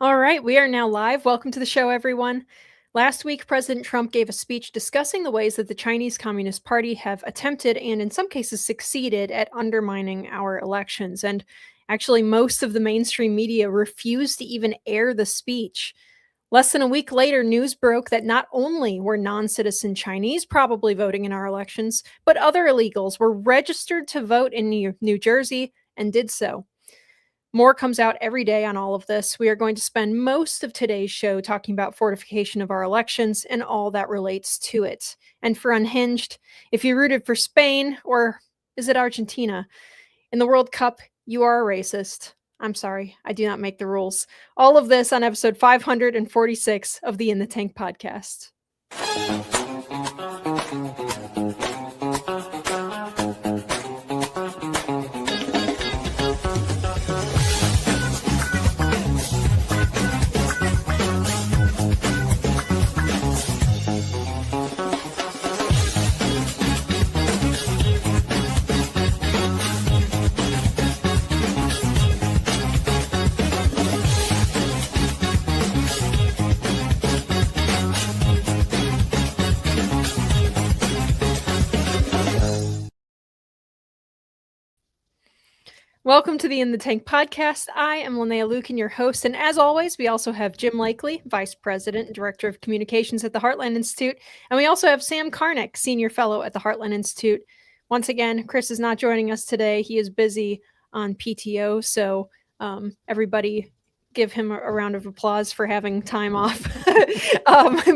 All right, we are now live. Welcome to the show, everyone. Last week, President Trump gave a speech discussing the ways that the Chinese Communist Party have attempted and in some cases succeeded at undermining our elections. And actually, most of the mainstream media refused to even air the speech. Less than a week later, news broke that not only were non-citizen Chinese probably voting in our elections, but other illegals were registered to vote in New Jersey and did so. More comes out every day on all of this. We are going to spend most of today's show talking about fortification of our elections and all that relates to it. And for Unhinged, if you rooted for Spain, or is it Argentina, in the World Cup, you are a racist. I'm sorry, I do not make the rules. All of this on episode 546 of the In the Tank podcast. Welcome to the In the Tank podcast. I am Linnea Lueken, your host, and as always, we also have Jim Likely, Vice President and Director of Communications at the Heartland Institute, and we also have Sam Karnick, Senior Fellow at the Heartland Institute. Once again, Chris is not joining us today. He is busy on PTO, so everybody give him a round of applause for having time off.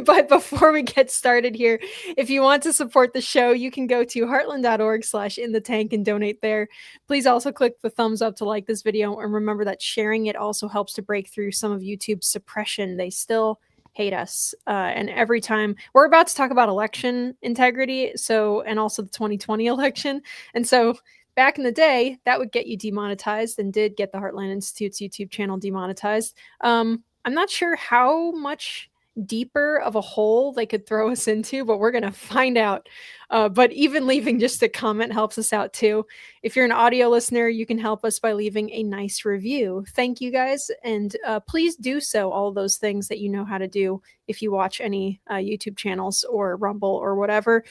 But before we get started here, if you want to support the show, you can go to heartland.org/inthetank and donate there. Please also click the thumbs up to like this video, and remember that sharing it also helps to break through some of YouTube's suppression. They still hate us. And every time we're about to talk about election integrity, and also the 2020 election. And so back in the day, that would get you demonetized and did get the Heartland Institute's YouTube channel demonetized. I'm not sure how much deeper of a hole they could throw us into, but we're going to find out. But even leaving just a comment helps us out too. If you're an audio listener, you can help us by leaving a nice review. Thank you guys. And please do so, all of those things that you know how to do if you watch any YouTube channels or Rumble or whatever,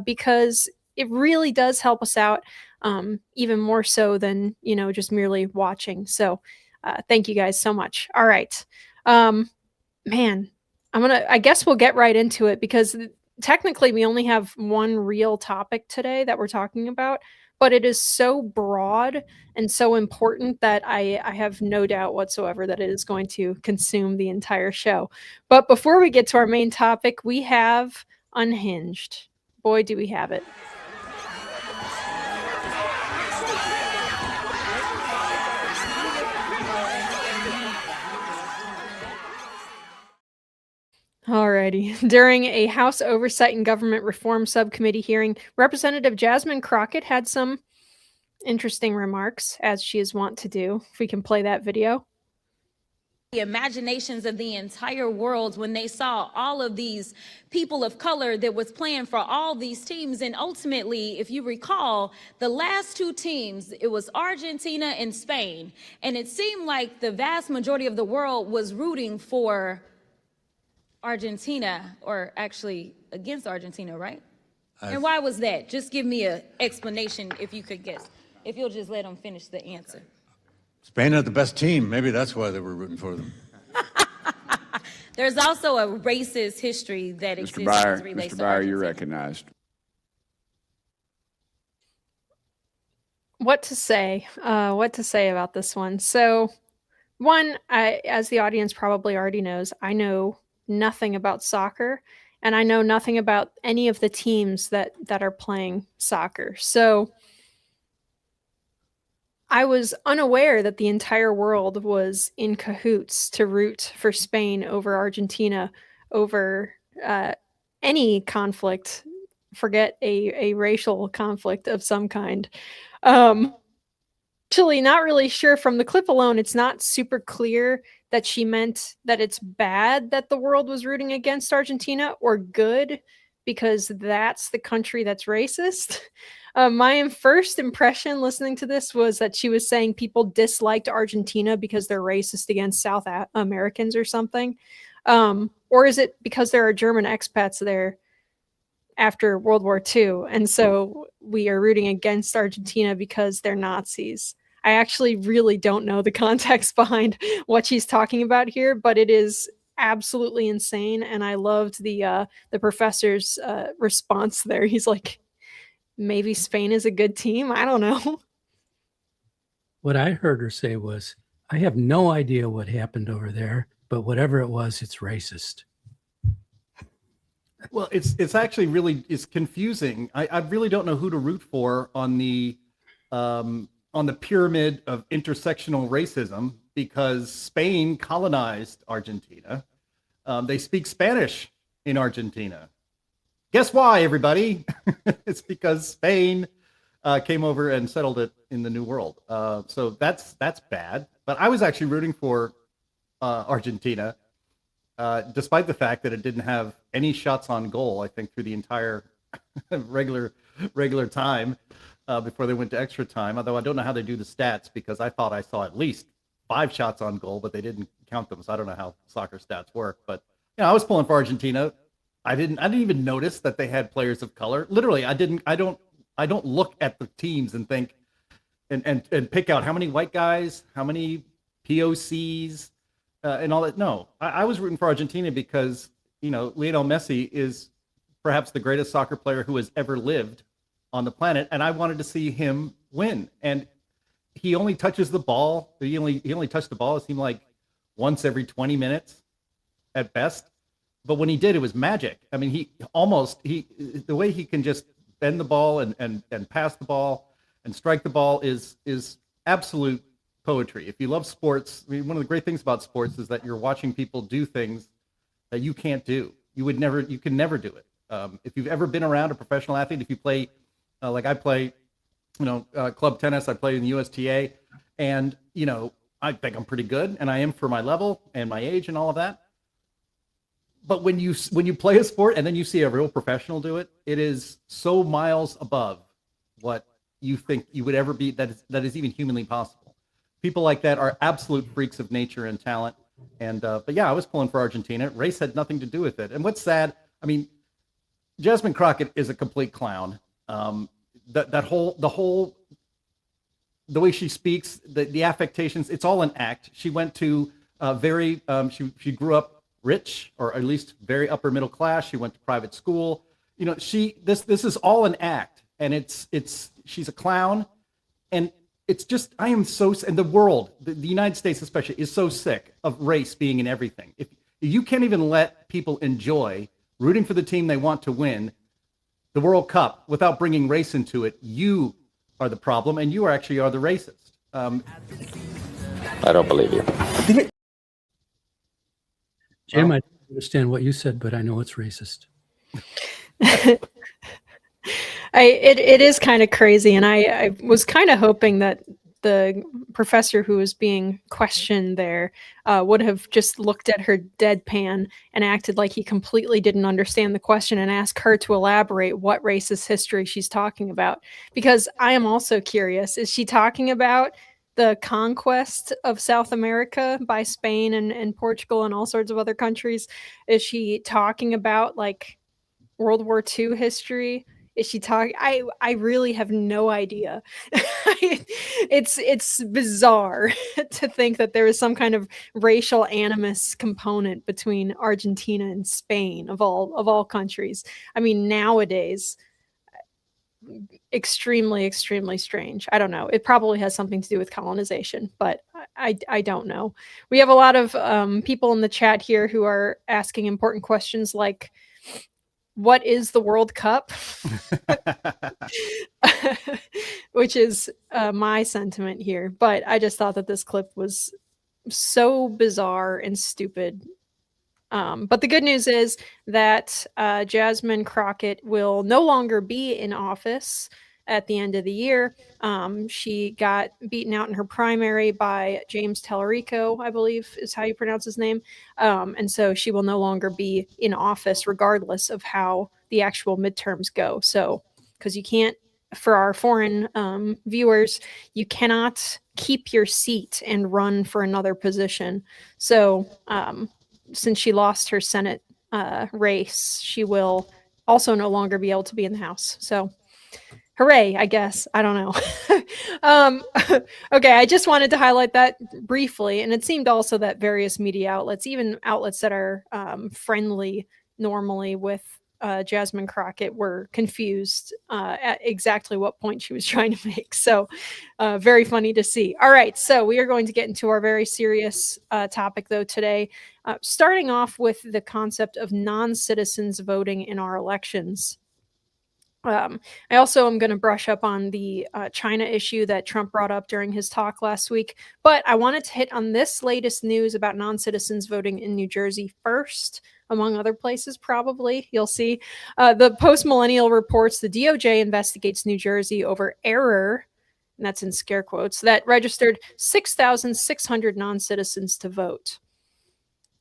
because it really does help us out. Even more so than, just merely watching. So thank you guys so much. All right. Man, I guess we'll get right into it because technically we only have one real topic today that we're talking about, but it is so broad and so important that I have no doubt whatsoever that it is going to consume the entire show. But before we get to our main topic, we have Unhinged. Boy, do we have it. Alrighty. During a House Oversight and Government Reform Subcommittee hearing, Representative Jasmine Crockett had some interesting remarks, as she is wont to do. If we can play that video. The imaginations of the entire world when they saw all of these people of color that was playing for all these teams. And ultimately, if you recall, the last two teams, it was Argentina and Spain. And it seemed like the vast majority of the world was rooting for Argentina, or actually against Argentina, right? And why was that? Just give me an explanation if you could guess. If you'll just let them finish the answer. Spain had the best team. Maybe that's why they were rooting for them. There's also a racist history that exists. Mr. Byer, you're recognized. What to say about this one? So, one, as the audience probably already knows, I know nothing about soccer, and I know nothing about any of the teams that are playing soccer. So I was unaware that the entire world was in cahoots to root for Spain over Argentina over any conflict. Forget a racial conflict of some kind. Actually, not really sure from the clip alone. It's not super clear that she meant that it's bad that the world was rooting against Argentina or good because that's the country that's racist. My first impression listening to this was that she was saying people disliked Argentina because they're racist against South Americans or something. Or is it because there are German expats there after World War II? And so we are rooting against Argentina because they're Nazis. I actually really don't know the context behind what she's talking about here, but it is absolutely insane. And I loved the professor's response there. He's like, maybe Spain is a good team. I don't know. What I heard her say was, I have no idea what happened over there, but whatever it was, it's racist. Well, it's actually really confusing. I really don't know who to root for on the pyramid of intersectional racism, because Spain colonized Argentina. They speak Spanish in Argentina. Guess why, everybody? It's because Spain came over and settled it in the New World. So that's bad. But I was actually rooting for Argentina, despite the fact that it didn't have any shots on goal, I think, through the entire regular time before they went to extra time. Although I don't know how they do the stats, because I thought I saw at least 5 shots on goal, but they didn't count them. So I don't know how soccer stats work. But I was pulling for Argentina. I didn't even notice that they had players of color. Literally, I don't look at the teams and think and pick out how many white guys, how many POCs, and all that. No, I was rooting for Argentina because, Lionel Messi is perhaps the greatest soccer player who has ever lived on the planet, and I wanted to see him win. And he only touches the ball. He only touched the ball, it seemed like, once every 20 minutes at best. But when he did, it was magic. I mean, the way he can just bend the ball and pass the ball and strike the ball is absolute poetry. If you love sports, I mean, one of the great things about sports is that you're watching people do things that you can't do. You can never do it. If you've ever been around a professional athlete, if you play, like I play, club tennis, I play in the USTA, and, I think I'm pretty good, and I am for my level and my age and all of that. But when you play a sport and then you see a real professional do it, it is so miles above what you think you would ever be, that is even humanly possible. People like that are absolute freaks of nature and talent. And but yeah, I was pulling for Argentina. Race had nothing to do with it. And what's sad, I mean, Jasmine Crockett is a complete clown. The way she speaks, the affectations, it's all an act. She went to she grew up rich, or at least very upper middle class. She went to private school. This is all an act, and she's a clown, and it's just, I am so, and the world, the United States especially, is so sick of race being in everything. If you can't even let people enjoy rooting for the team they want to win the World Cup without bringing race into it, you are the problem, and you are the racist. I don't believe you. Jim, I don't understand what you said, but I know it's racist. It is kind of crazy, and I was kind of hoping that the professor who was being questioned there would have just looked at her deadpan and acted like he completely didn't understand the question and asked her to elaborate what racist history she's talking about. Because I am also curious, is she talking about the conquest of South America by Spain and Portugal and all sorts of other countries? Is she talking about like World War II history? Is she talking? I really have no idea. It's bizarre to think that there is some kind of racial animus component between Argentina and Spain, of all countries. I mean, nowadays, extremely strange. I don't know. It probably has something to do with colonization, but I don't know. We have a lot of people in the chat here who are asking important questions like, what is the World Cup? Which is my sentiment here. But I just thought that this clip was so bizarre and stupid. But the good news is that Jasmine Crockett will no longer be in office at the end of the year. She got beaten out in her primary by James Tallarico, I believe is how you pronounce his name. And so she will no longer be in office regardless of how the actual midterms go. So, because you can't, for our foreign viewers, you cannot keep your seat and run for another position. So, since she lost her Senate race, she will also no longer be able to be in the House. So, hooray, I guess. I don't know. Okay, I just wanted to highlight that briefly. And it seemed also that various media outlets, even outlets that are friendly normally with Jasmine Crockett, were confused at exactly what point she was trying to make. So very funny to see. All right, so we are going to get into our very serious topic, though, today, starting off with the concept of non-citizens voting in our elections. I also am going to brush up on the China issue that Trump brought up during his talk last week, but I wanted to hit on this latest news about non-citizens voting in New Jersey first, among other places, probably. You'll see. The Post-Millennial reports the DOJ investigates New Jersey over error, and that's in scare quotes, that registered 6,600 non-citizens to vote.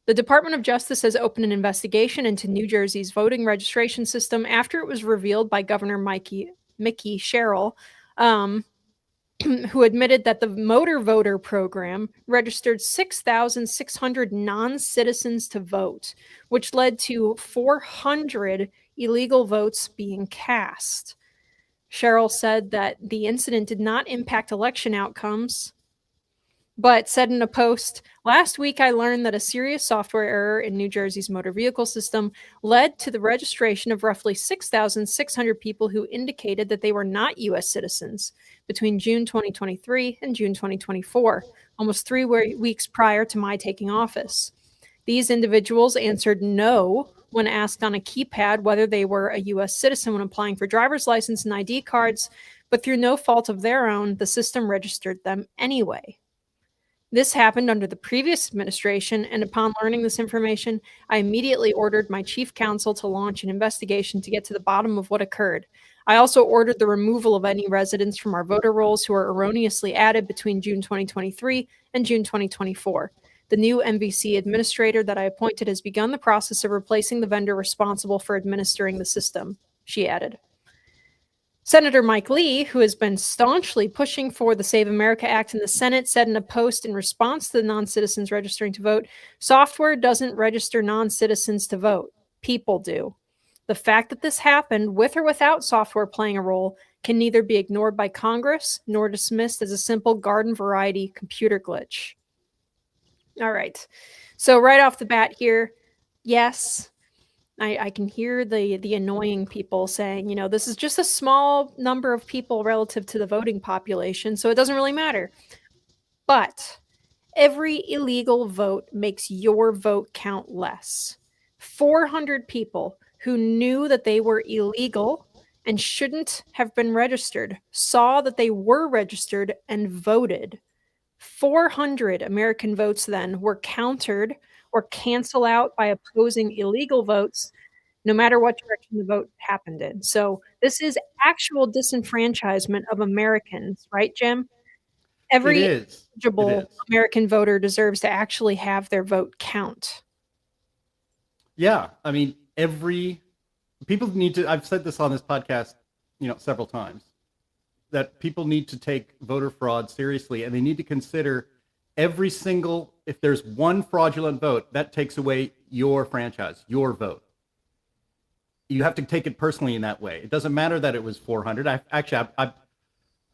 The Department of Justice has opened an investigation into New Jersey's voting registration system after it was revealed by Governor Mickey Sherrill, who admitted that the motor voter program registered 6,600 non-citizens to vote, which led to 400 illegal votes being cast. Sherrill said that the incident did not impact election outcomes, but said in a post, "Last week I learned that a serious software error in New Jersey's motor vehicle system led to the registration of roughly 6,600 people who indicated that they were not U.S. citizens between June 2023 and June 2024, almost 3 weeks prior to my taking office. These individuals answered no when asked on a keypad whether they were a U.S. citizen when applying for driver's license and ID cards, but through no fault of their own, the system registered them anyway. This happened under the previous administration, and upon learning this information, I immediately ordered my chief counsel to launch an investigation to get to the bottom of what occurred. I also ordered the removal of any residents from our voter rolls who were erroneously added between June 2023 and June 2024. The new MVC administrator that I appointed has begun the process of replacing the vendor responsible for administering the system," she added. Senator Mike Lee, who has been staunchly pushing for the Save America Act in the Senate, said in a post in response to the non-citizens registering to vote, "Software doesn't register non-citizens to vote. People do. The fact that this happened, with or without software playing a role, can neither be ignored by Congress nor dismissed as a simple garden variety computer glitch." All right. So right off the bat here, yes, I can hear the annoying people saying, this is just a small number of people relative to the voting population, so it doesn't really matter. But every illegal vote makes your vote count less. 400 people who knew that they were illegal and shouldn't have been registered saw that they were registered and voted. 400 American votes then were countered or canceled out by opposing illegal votes, no matter what direction the vote happened in. So this is actual disenfranchisement of Americans, right, Jim? Every eligible American voter deserves to actually have their vote count. Yeah, I mean, people need to, I've said this on this podcast, several times, that people need to take voter fraud seriously, and they need to consider every single, if there's one fraudulent vote, that takes away your franchise, your vote. You have to take it personally in that way. It doesn't matter that it was 400. I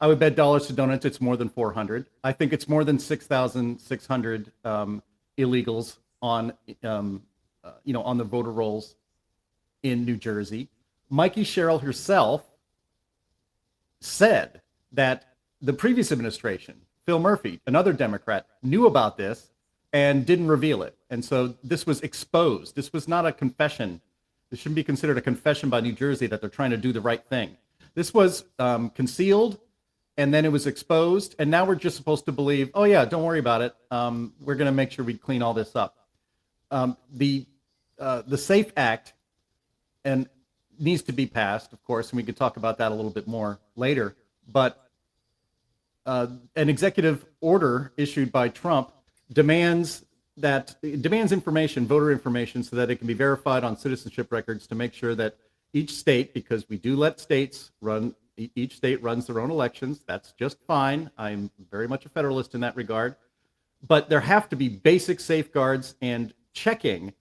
would bet dollars to donuts it's more than 400. I think it's more than 6,600 illegals on the voter rolls in New Jersey. Mikey Sherrill herself said that the previous administration, Phil Murphy, another Democrat, knew about this and didn't reveal it. And so this was exposed. This was not a confession This shouldn't be considered a confession by New Jersey that they're trying to do the right thing. This was concealed, and then it was exposed, and now we're just supposed to believe, oh yeah, don't worry about it. We're going to make sure we clean all this up. The SAFE Act and needs to be passed, of course, and we could talk about that a little bit more later. But an executive order issued by Trump demands information, voter information, so that it can be verified on citizenship records to make sure that each state, because we do let states run, each state runs their own elections. That's just fine. I'm very much a federalist in that regard. But there have to be basic safeguards and checking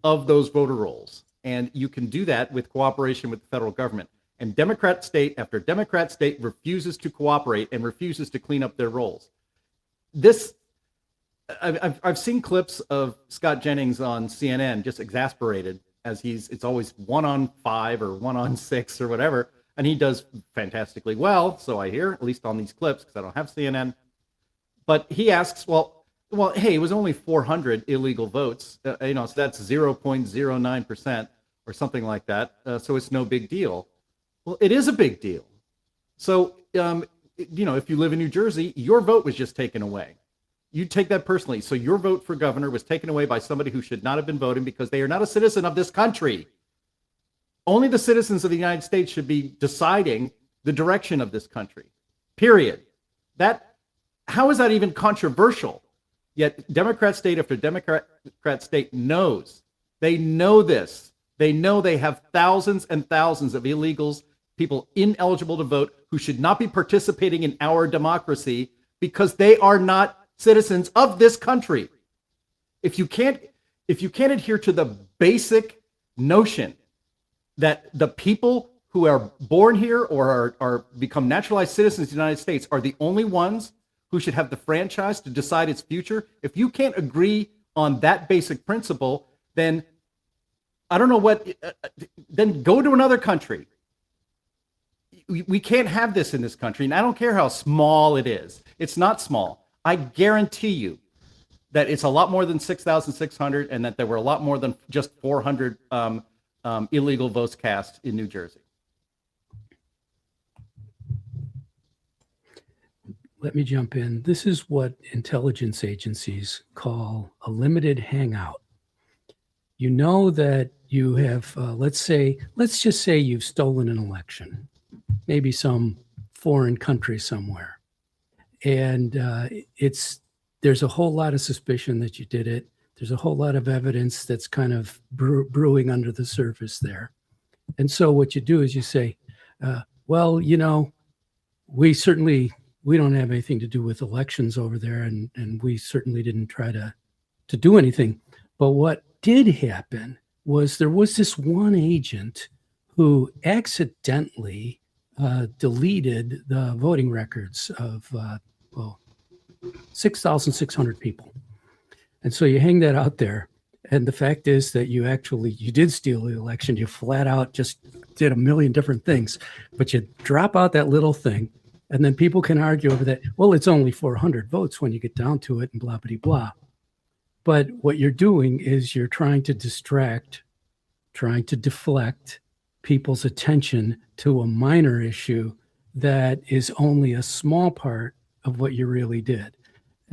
of those voter rolls. And you can do that with cooperation with the federal government. And Democrat state after Democrat state refuses to cooperate and refuses to clean up their rolls. I've seen clips of Scott Jennings on CNN just exasperated as it's always 1 on 5 or 1 on 6 or whatever. And he does fantastically well, so I hear, at least on these clips, because I don't have CNN. But he asks, well, hey, it was only 400 illegal votes, so that's 0.09% or something like that. So it's no big deal. Well, it is a big deal. So, if you live in New Jersey, your vote was just taken away. You take that personally. So your vote for governor was taken away by somebody who should not have been voting because they are not a citizen of this country. Only the citizens of the United States should be deciding the direction of this country, period. How is that even controversial? Yet Democrat state after Democrat state knows. They know this. They know they have thousands and thousands of illegals, people ineligible to vote, who should not be participating in our democracy because they are not citizens of this country. If you can't adhere to the basic notion that the people who are born here or are become naturalized citizens of the United States are the only ones who should have the franchise to decide its future, if you can't agree on that basic principle, then I don't know then go to another country. We can't have this in this country, and I don't care how small it is. It's not small. I guarantee you that it's a lot more than 6,600 and that there were a lot more than just 400 illegal votes cast in New Jersey. Let me jump in. This is what intelligence agencies call a limited hangout. You know that you have, let's just say you've stolen an election, maybe some foreign country somewhere. And there's a whole lot of suspicion that you did it. There's a whole lot of evidence that's kind of brewing under the surface there. And so what you do is you say, we don't have anything to do with elections over there, and we certainly didn't try to do anything. But what did happen was there was this one agent who accidentally deleted the voting records of 6,600 people. And so you hang that out there. And the fact is that you did steal the election. You flat out just did a million different things, but you drop out that little thing. And then people can argue over that. Well, it's only 400 votes when you get down to it and blah, blah, blah. But what you're doing is you're trying to distract, trying to deflect people's attention to a minor issue that is only a small part of what you really did.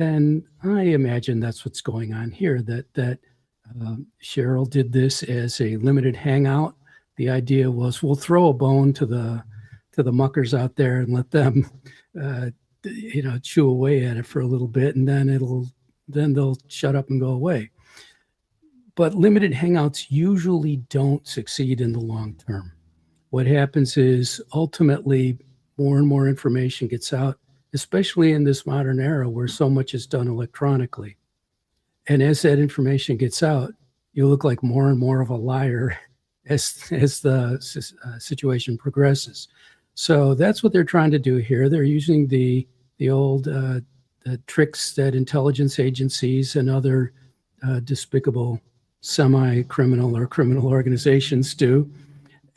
And I imagine that's what's going on here, that Cheryl did this as a limited hangout. The idea was we'll throw a bone to the muckers out there and let them, chew away at it for a little bit, and then they'll shut up and go away. But limited hangouts usually don't succeed in the long term. What happens is ultimately more and more information gets out, especially in this modern era where so much is done electronically. And as that information gets out, you look like more and more of a liar as the situation progresses. So that's what they're trying to do here. They're using the old the tricks that intelligence agencies and other despicable semi-criminal or criminal organizations do.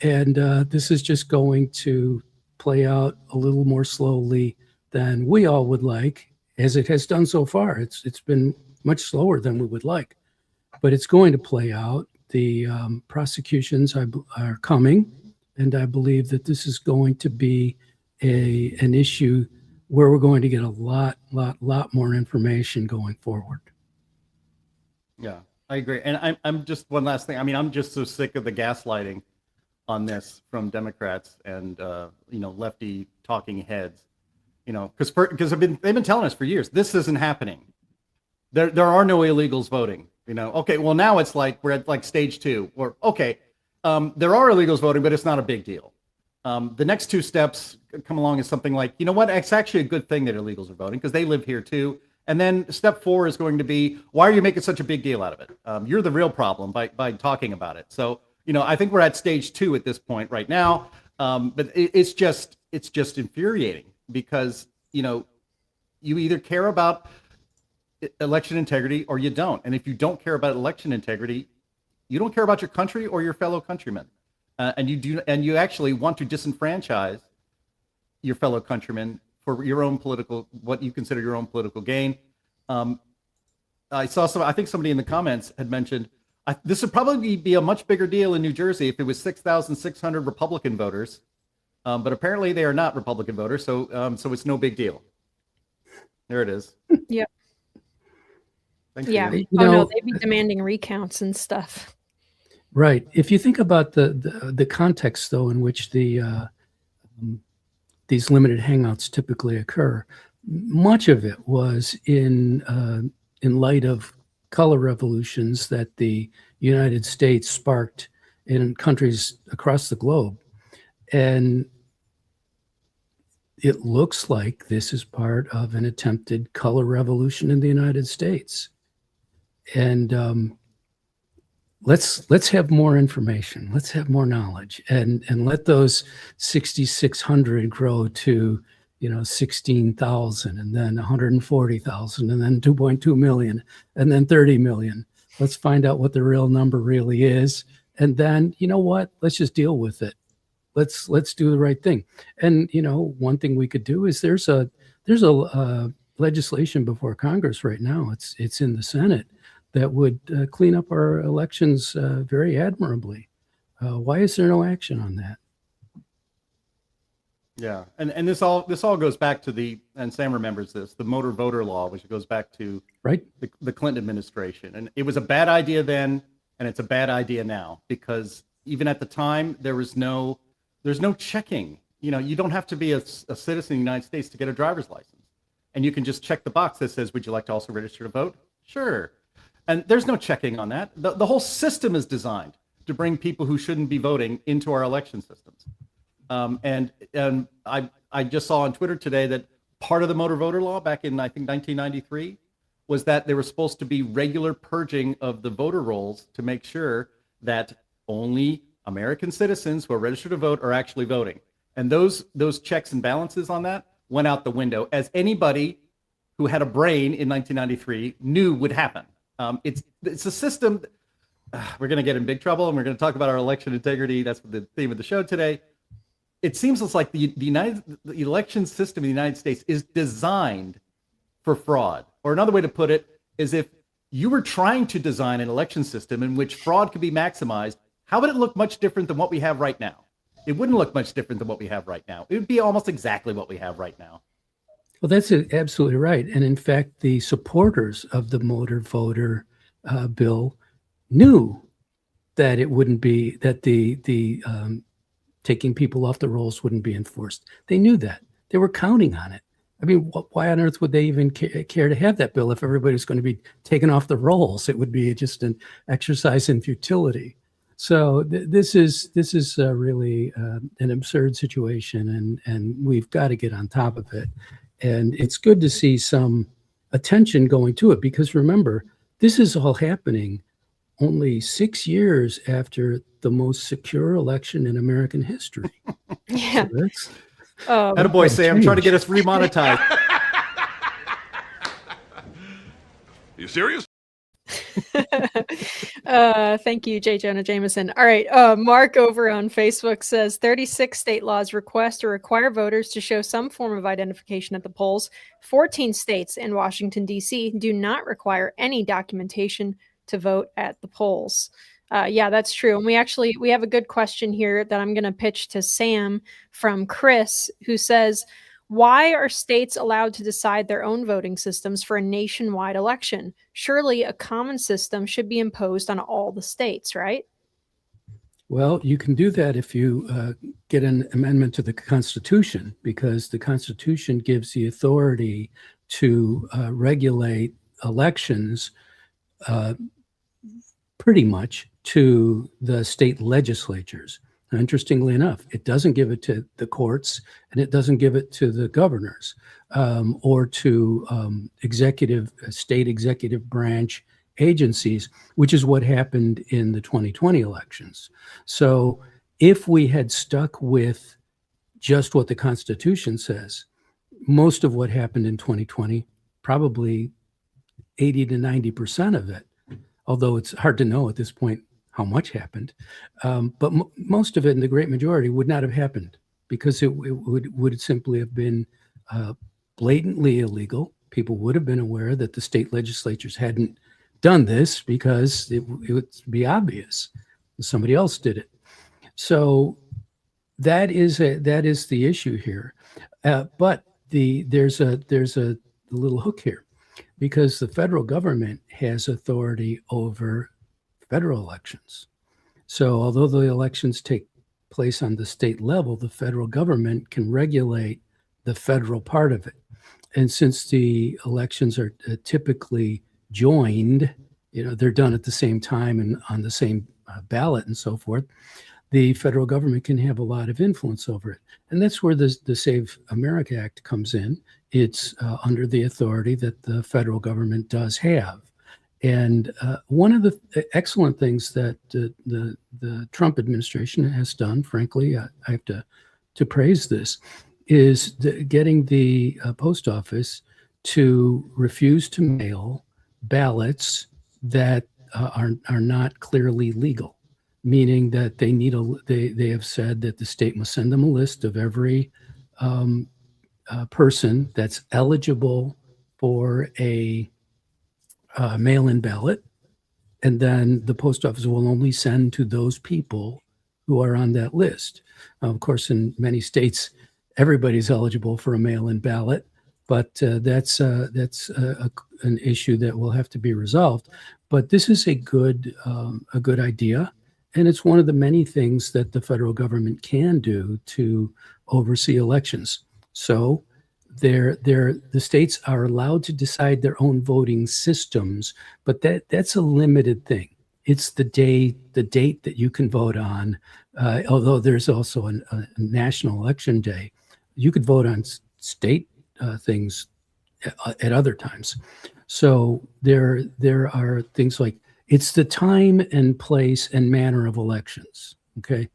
And this is just going to play out a little more slowly than we all would like, as it has done so far. It's been much slower than we would like, but it's going to play out. the prosecutions are coming, and I believe that this is going to be an issue where we're going to get a lot more information going forward. Yeah, I agree. And I'm just one last thing. I mean, I'm just so sick of the gaslighting on this from Democrats and lefty talking heads. Because they've been telling us for years this isn't happening. There are no illegals voting. Okay, well now it's like we're at like stage 2. Or okay, there are illegals voting, but it's not a big deal. The next 2 steps come along as something like, you know what? It's actually a good thing that illegals are voting because they live here too. And then step 4 is going to be, why are you making such a big deal out of it? You're the real problem by talking about it. So, I think we're at stage 2 at this point right now. But it's just infuriating because, you either care about election integrity or you don't. And if you don't care about election integrity, you don't care about your country or your fellow countrymen. And you actually want to disenfranchise your fellow countrymen for your own what you consider your own political gain. I think somebody in the comments had mentioned, this would probably be a much bigger deal in New Jersey if it was 6,600 Republican voters. But apparently they are not Republican voters, so it's no big deal. There it is. Yep. Thanks. Yeah. No, they'd be demanding recounts and stuff. Right. If you think about the context, though, in which these limited hangouts typically occur, much of it was in light of color revolutions that the United States sparked in countries across the globe. And it looks like this is part of an attempted color revolution in the United States. And let's have more information. Let's have more knowledge, and let those 6,600 grow to 16,000, and then 140,000, and then 2.2 million, and then 30 million. Let's find out what the real number really is, and then let's just deal with it. Let's do the right thing. And one thing we could do is there's a legislation before Congress right now. It's in the Senate that would clean up our elections very admirably. Why is there no action on that? Yeah, and this all goes back to and Sam remembers this, the motor voter law, which goes back to the Clinton administration. And it was a bad idea then, and it's a bad idea now, because even at the time there's no checking. You don't have to be a citizen of the United States to get a driver's license, and you can just check the box that says, would you like to also register to vote? Sure. And there's no checking on that. The whole system is designed to bring people who shouldn't be voting into our election systems. And I just saw on Twitter today that part of the motor voter law back in, I think, 1993 was that there was supposed to be regular purging of the voter rolls to make sure that only American citizens who are registered to vote are actually voting. And those checks and balances on that went out the window, as anybody who had a brain in 1993 knew would happen. It's a system. We're going to get in big trouble, and we're going to talk about our election integrity. That's the theme of the show today. It seems like the election system in the United States is designed for fraud. Or another way to put it is, if you were trying to design an election system in which fraud could be maximized, how would it look much different than what we have right now? It wouldn't look much different than what we have right now. It would be almost exactly what we have right now. Well, that's absolutely right. And in fact, the supporters of the motor voter bill knew that it wouldn't be, that the taking people off the rolls wouldn't be enforced. They knew that. They were counting on it. I mean, why on earth would they even care to have that bill if everybody's going to be taken off the rolls? It would be just an exercise in futility. So this is really an absurd situation, and we've got to get on top of it. And it's good to see some attention going to it, because remember, this is all happening only 6 years after the most secure election in American history. Yeah. So attaboy, Sam, trying to get us remonetized. You serious? Thank you, J. Jonah Jameson. All right. Mark over on Facebook says 36 state laws request or require voters to show some form of identification at the polls. 14 states and Washington, D.C. do not require any documentation to vote at the polls. Yeah, that's true. And we have a good question here that I'm going to pitch to Sam from Chris, who says, why are states allowed to decide their own voting systems for a nationwide election? Surely a common system should be imposed on all the states, right? Well, you can do that if you get an amendment to the Constitution, because the Constitution gives the authority to regulate elections pretty much to the state legislatures. Now, interestingly enough, it doesn't give it to the courts, and it doesn't give it to the governors or to state executive branch agencies, which is what happened in the 2020 elections. So if we had stuck with just what the Constitution says, most of what happened in 2020, probably 80 to 90% of it, although it's hard to know at this point how much happened, but most of it, and the great majority, would not have happened because it would simply have been blatantly illegal. People would have been aware that the state legislatures hadn't done this because it would be obvious somebody else did it. So that is the issue here. But there's a little hook here, because the federal government has authority over federal elections. So although the elections take place on the state level, the federal government can regulate the federal part of it. And since the elections are typically joined, they're done at the same time and on the same ballot and so forth, the federal government can have a lot of influence over it. And that's where the Save America Act comes in. It's under the authority that the federal government does have. And one of the excellent things that the Trump administration has done, frankly, I have to praise this, is getting the post office to refuse to mail ballots that are not clearly legal, meaning that they have said that the state must send them a list of every person that's eligible for a mail-in ballot, and then the post office will only send to those people who are on that list. Of course, in many states, everybody's eligible for a mail-in ballot, but that's an issue that will have to be resolved. But this is a good idea, and it's one of the many things that the federal government can do to oversee elections. So the states are allowed to decide their own voting systems, but that's a limited thing. It's the date that you can vote on, although there's also a national election day. You could vote on state things at other times. So there are things like, it's the time and place and manner of elections. Okay,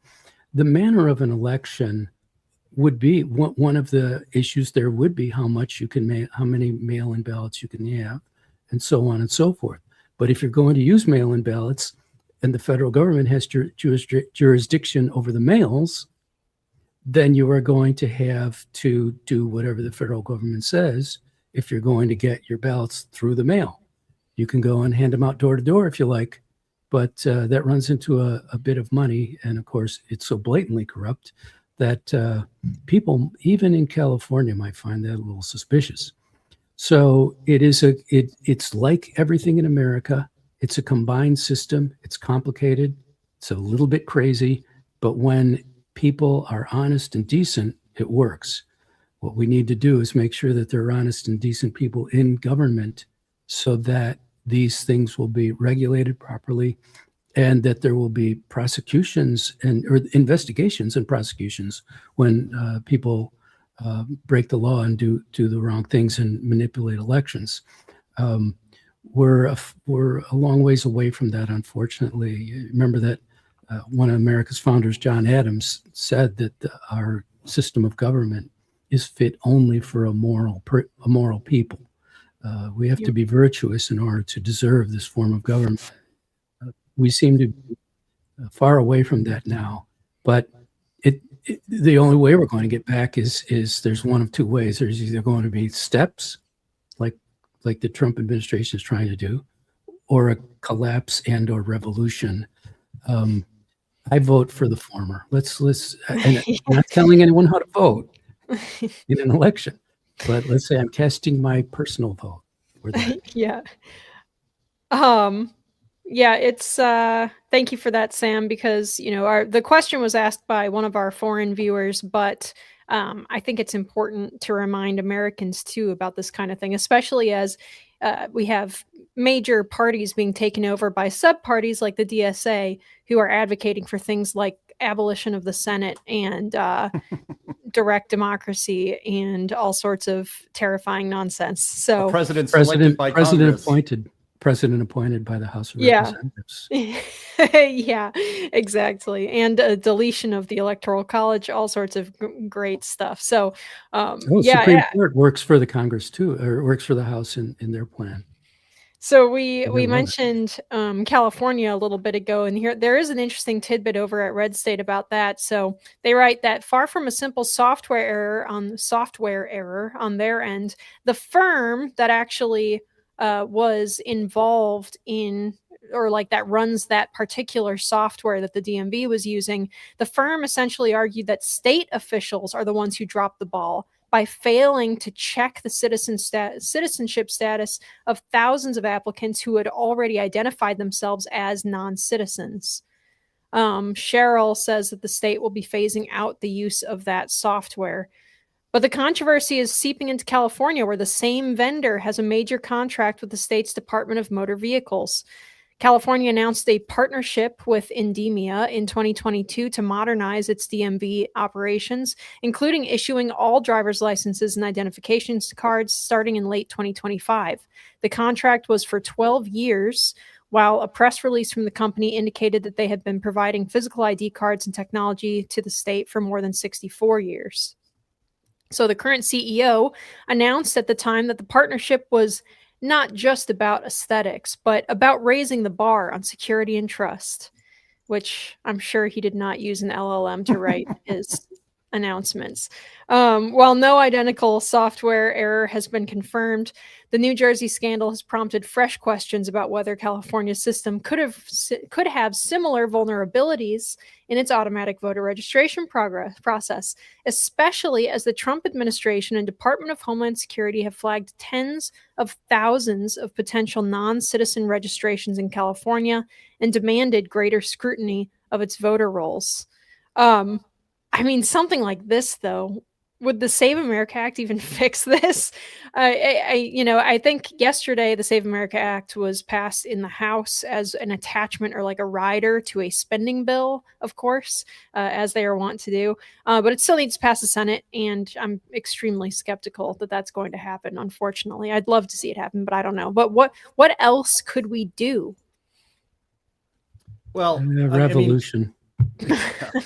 the manner of an election would be one of the issues. There would be how many mail-in ballots you can have, and so on and so forth. But if you're going to use mail-in ballots, and the federal government has jurisdiction over the mails, then you are going to have to do whatever the federal government says if you're going to get your ballots through the mail. You can go and hand them out door to door if you like, but that runs into a bit of money. And of course, it's so blatantly corrupt that people, even in California, might find that a little suspicious. So it's like everything in America. It's a combined system. It's complicated. It's a little bit crazy, but when people are honest and decent, it works. What we need to do is make sure that there are honest and decent people in government so that these things will be regulated properly, and that there will be prosecutions or investigations and prosecutions when people break the law and do the wrong things and manipulate elections. We're a long ways away from that, unfortunately. Remember that one of America's founders, John Adams, said that our system of government is fit only for a moral people. We have to be virtuous in order to deserve this form of government. We seem to be far away from that now, but the only way we're going to get back is there's one of two ways. There's either going to be steps, like the Trump administration is trying to do, or a collapse and or revolution. I vote for the former. Let's and I'm not telling anyone how to vote in an election, but let's say I'm casting my personal vote for that. Yeah. Yeah, it's thank you for that, Sam, because the question was asked by one of our foreign viewers, but I think it's important to remind Americans too about this kind of thing, especially as we have major parties being taken over by sub parties like the DSA, who are advocating for things like abolition of the Senate and direct democracy and all sorts of terrifying nonsense. So President selected by Congress. President appointed by the House of yeah. Representatives. Yeah, exactly. And a deletion of the Electoral College, all sorts of great stuff. So, Supreme Court works for the Congress too, or works for the House in their plan. So we mentioned California a little bit ago, and here there is an interesting tidbit over at Red State about that. So they write that far from a simple software error on their end, the firm that actually was involved in, or like that runs that particular software that the DMV was using, the firm essentially argued that state officials are the ones who dropped the ball by failing to check the citizenship status of thousands of applicants who had already identified themselves as non-citizens. Cheryl says that the state will be phasing out the use of that software. But the controversy is seeping into California, where the same vendor has a major contract with the state's Department of Motor Vehicles. California announced a partnership with Endemia in 2022 to modernize its DMV operations, including issuing all driver's licenses and identification cards starting in late 2025. The contract was for 12 years, while a press release from the company indicated that they had been providing physical ID cards and technology to the state for more than 64 years. So the current CEO announced at the time that the partnership was not just about aesthetics, but about raising the bar on security and trust, which I'm sure he did not use an LLM to write his announcements. While no identical software error has been confirmed, the New Jersey scandal has prompted fresh questions about whether California's system could have similar vulnerabilities in its automatic voter registration process, especially as the Trump administration and Department of Homeland Security have flagged tens of thousands of potential non-citizen registrations in California and demanded greater scrutiny of its voter rolls. I mean, something like this, though, would the Save America Act even fix this? I think yesterday the Save America Act was passed in the House as an attachment or like a rider to a spending bill, of course, as they are wont to do. But it still needs to pass the Senate, and I'm extremely skeptical that that's going to happen, unfortunately. I'd love to see it happen, but I don't know. But what else could we do? Well, revolution.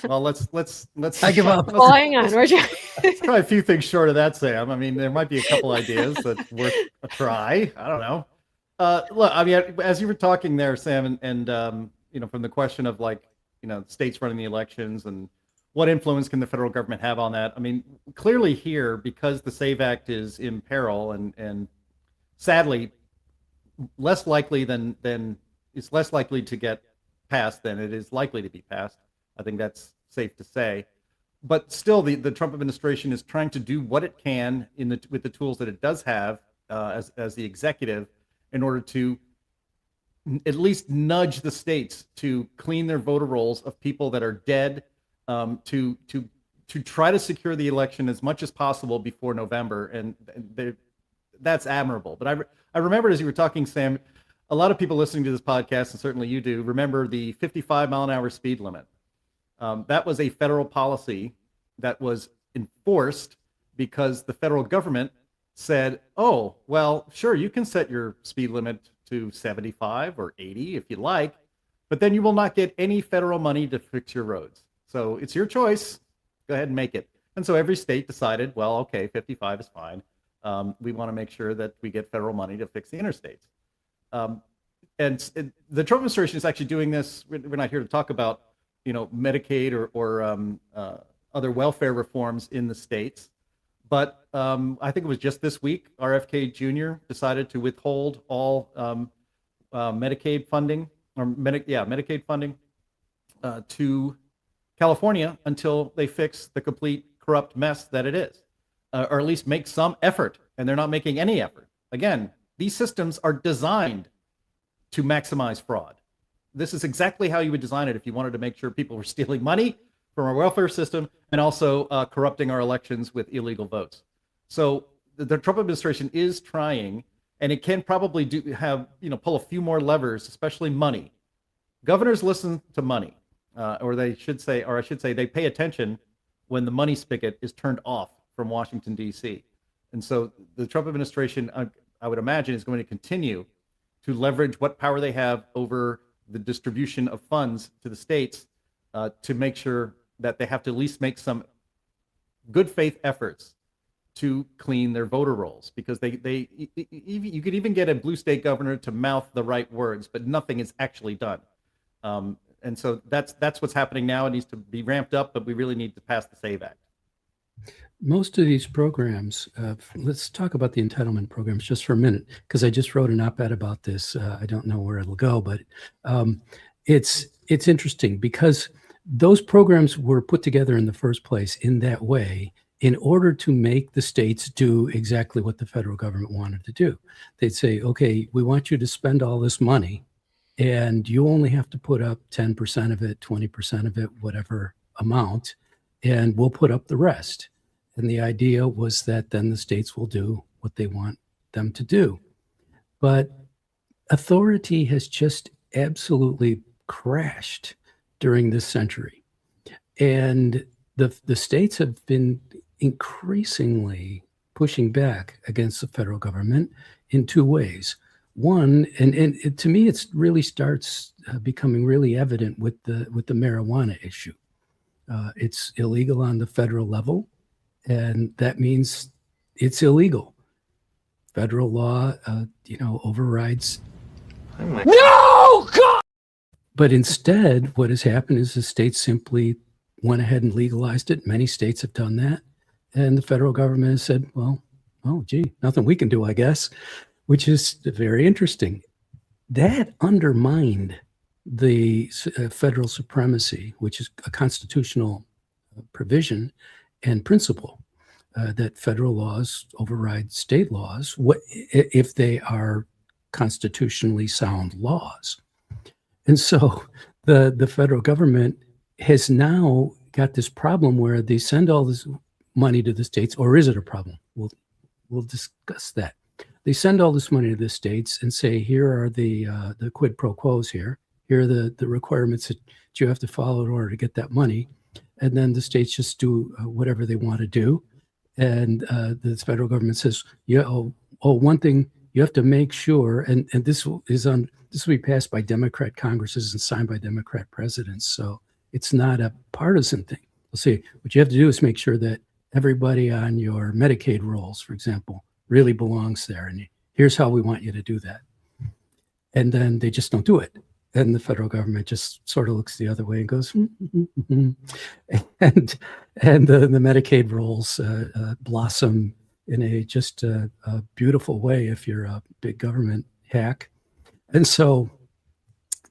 Well, let's. I give up. Well, hang on. It's probably a few things short of that, Sam. I mean, there might be a couple ideas that's worth a try. I don't know. Look, I mean, as you were talking there, Sam, and from the question of states running the elections and what influence can the federal government have on that? I mean, clearly here, because the SAVE Act is in peril and sadly less likely than it's less likely to get passed than it is likely to be passed. I think that's safe to say. But still, the Trump administration is trying to do what it can with the tools that it does have as the executive in order to at least nudge the states to clean their voter rolls of people that are dead, to try to secure the election as much as possible before November, and that's admirable. But I remembered as you were talking, Sam, a lot of people listening to this podcast, and certainly you do, remember the 55-mile-an-hour speed limit. That was a federal policy that was enforced because the federal government said, oh, well, sure, you can set your speed limit to 75 or 80 if you like, but then you will not get any federal money to fix your roads. So it's your choice. Go ahead and make it. And so every state decided, well, okay, 55 is fine. We want to make sure that we get federal money to fix the interstates. And the Trump administration is actually doing this. We're not here to talk about, Medicaid or other welfare reforms in the states. But I think it was just this week, RFK Jr. decided to withhold all Medicaid funding, Medicaid funding to California until they fix the complete corrupt mess that it is, or at least make some effort. And they're not making any effort. Again, these systems are designed to maximize fraud. This is exactly how you would design it if you wanted to make sure people were stealing money from our welfare system and also corrupting our elections with illegal votes. So the Trump administration is trying, and it can probably pull a few more levers, especially money. Governors listen to money, or I should say, they pay attention when the money spigot is turned off from Washington, D.C. And so the Trump administration, I would imagine, is going to continue to leverage what power they have over the distribution of funds to the states to make sure that they have to at least make some good faith efforts to clean their voter rolls, because you could even get a blue state governor to mouth the right words, but nothing is actually done. And so that's what's happening now. It needs to be ramped up, but we really need to pass the SAVE Act. Most of these programs, let's talk about the entitlement programs just for a minute, because I just wrote an op-ed about this. I don't know where it'll go, but it's interesting because those programs were put together in the first place in that way in order to make the states do exactly what the federal government wanted to do. They'd say, okay, we want you to spend all this money, and you only have to put up 10% of it, 20% of it, whatever amount, and we'll put up the rest. And the idea was that then the states will do what they want them to do. But authority has just absolutely crashed during this century. And the states have been increasingly pushing back against the federal government in two ways. One, and to me, it really starts becoming really evident with the marijuana issue. It's illegal on the federal level, and that means it's illegal. Federal law, overrides. No, God! But instead, what has happened is the states simply went ahead and legalized it. Many states have done that. And the federal government has said, well, oh, gee, nothing we can do, I guess, which is very interesting. That undermined the federal supremacy, which is a constitutional provision and principle that federal laws override state laws if they are constitutionally sound laws. And so the federal government has now got this problem where they send all this money to the states, or is it a problem? We'll discuss that. They send all this money to the states and say, here are the quid pro quos here. Here are the requirements that you have to follow in order to get that money. And then the states just do whatever they want to do. And the federal government says, one thing you have to make sure, and this will be passed by Democrat Congresses and signed by Democrat presidents. So it's not a partisan thing. We'll say what you have to do is make sure that everybody on your Medicaid rolls, for example, really belongs there. And here's how we want you to do that. And then they just don't do it. And the federal government just sort of looks the other way and goes, and the Medicaid rolls blossom in a beautiful way if you're a big government hack. And so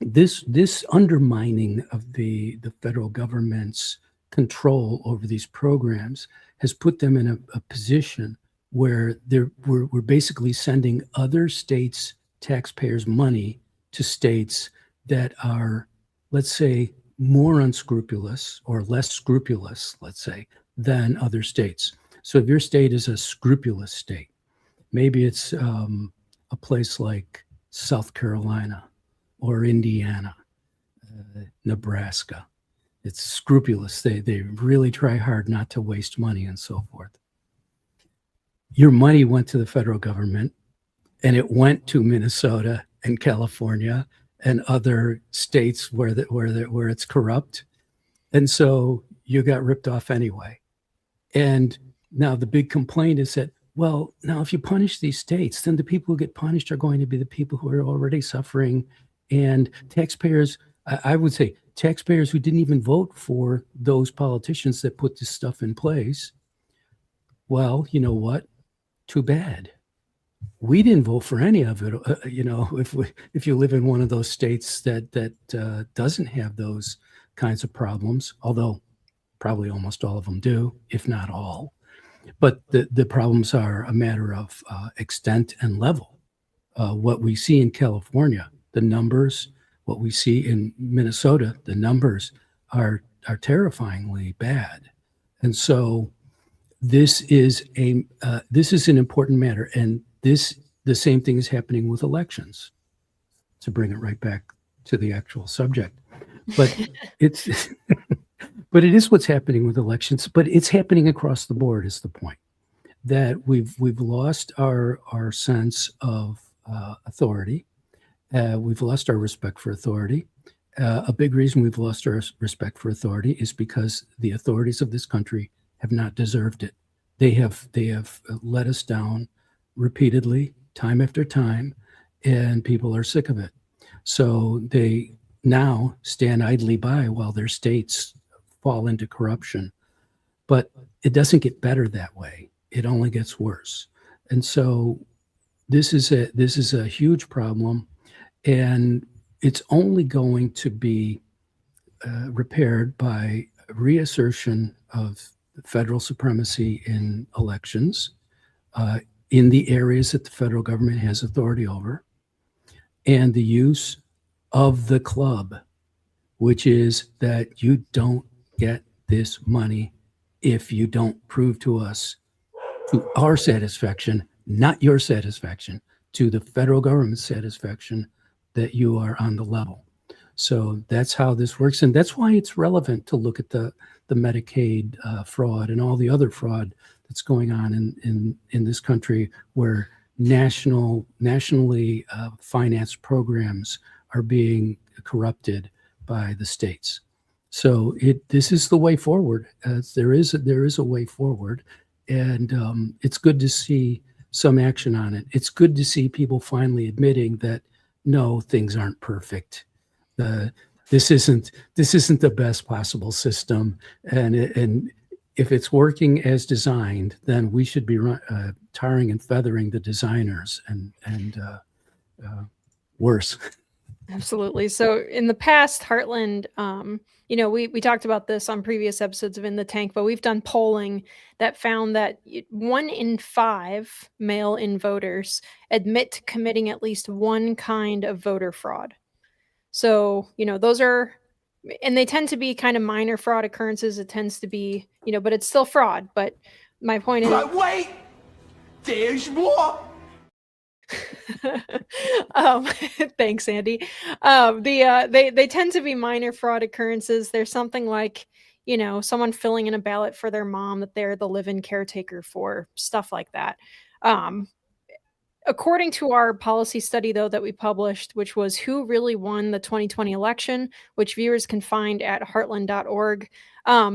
this undermining of the federal government's control over these programs has put them in a position where we're basically sending other states' taxpayers' money to states that are, let's say, more unscrupulous or less scrupulous, let's say, than other states. So if your state is a scrupulous state, maybe it's a place like South Carolina or Indiana, Nebraska. It's scrupulous. They really try hard not to waste money and so forth. Your money went to the federal government, and it went to Minnesota and California and other states where it's corrupt. And so you got ripped off anyway. And now the big complaint is that, well, now if you punish these states, then the people who get punished are going to be the people who are already suffering. And taxpayers, I would say, taxpayers who didn't even vote for those politicians that put this stuff in place. Well, you know what? Too bad. We didn't vote for any of it. If you live in one of those states that doesn't have those kinds of problems, although probably almost all of them do, if not all. But the problems are a matter of extent and level. What we see in California, the numbers, what we see in Minnesota, the numbers are terrifyingly bad. And so this is an important matter. And the same thing is happening with elections, to bring it right back to the actual subject. But but it is what's happening with elections, but it's happening across the board is the point. That we've lost our sense of authority. We've lost our respect for authority. A big reason we've lost our respect for authority is because the authorities of this country have not deserved it. They have let us down repeatedly, time after time, and people are sick of it. So they now stand idly by while their states fall into corruption. But it doesn't get better that way. It only gets worse. And so this is a huge problem, and it's only going to be repaired by reassertion of federal supremacy in elections, in the areas that the federal government has authority over, and the use of the club, which is that you don't get this money if you don't prove to us, to our satisfaction, not your satisfaction, to the federal government's satisfaction, that you are on the level. So that's how this works. And that's why it's relevant to look at the Medicaid fraud and all the other fraud that's going on in this country, where nationally financed programs are being corrupted by the states. So this is the way forward. There is a way forward, and it's good to see some action on it. It's good to see people finally admitting that no, things aren't perfect. This isn't the best possible system, and if it's working as designed, then we should be tarring and feathering the designers and worse. Absolutely. So in the past, Heartland, we talked about this on previous episodes of In the Tank, but we've done polling that found that 1 in 5 mail-in voters admit to committing at least one kind of voter fraud. So, those are, and they tend to be kind of minor fraud occurrences. It tends to be, but it's still fraud. But my point is, but wait, there's more. Thanks, Andy. They tend to be minor fraud occurrences. There's something like, someone filling in a ballot for their mom that they're the live-in caretaker for, stuff like that. According to our policy study, though, that we published, which was Who Really Won the 2020 Election, which viewers can find at heartland.org,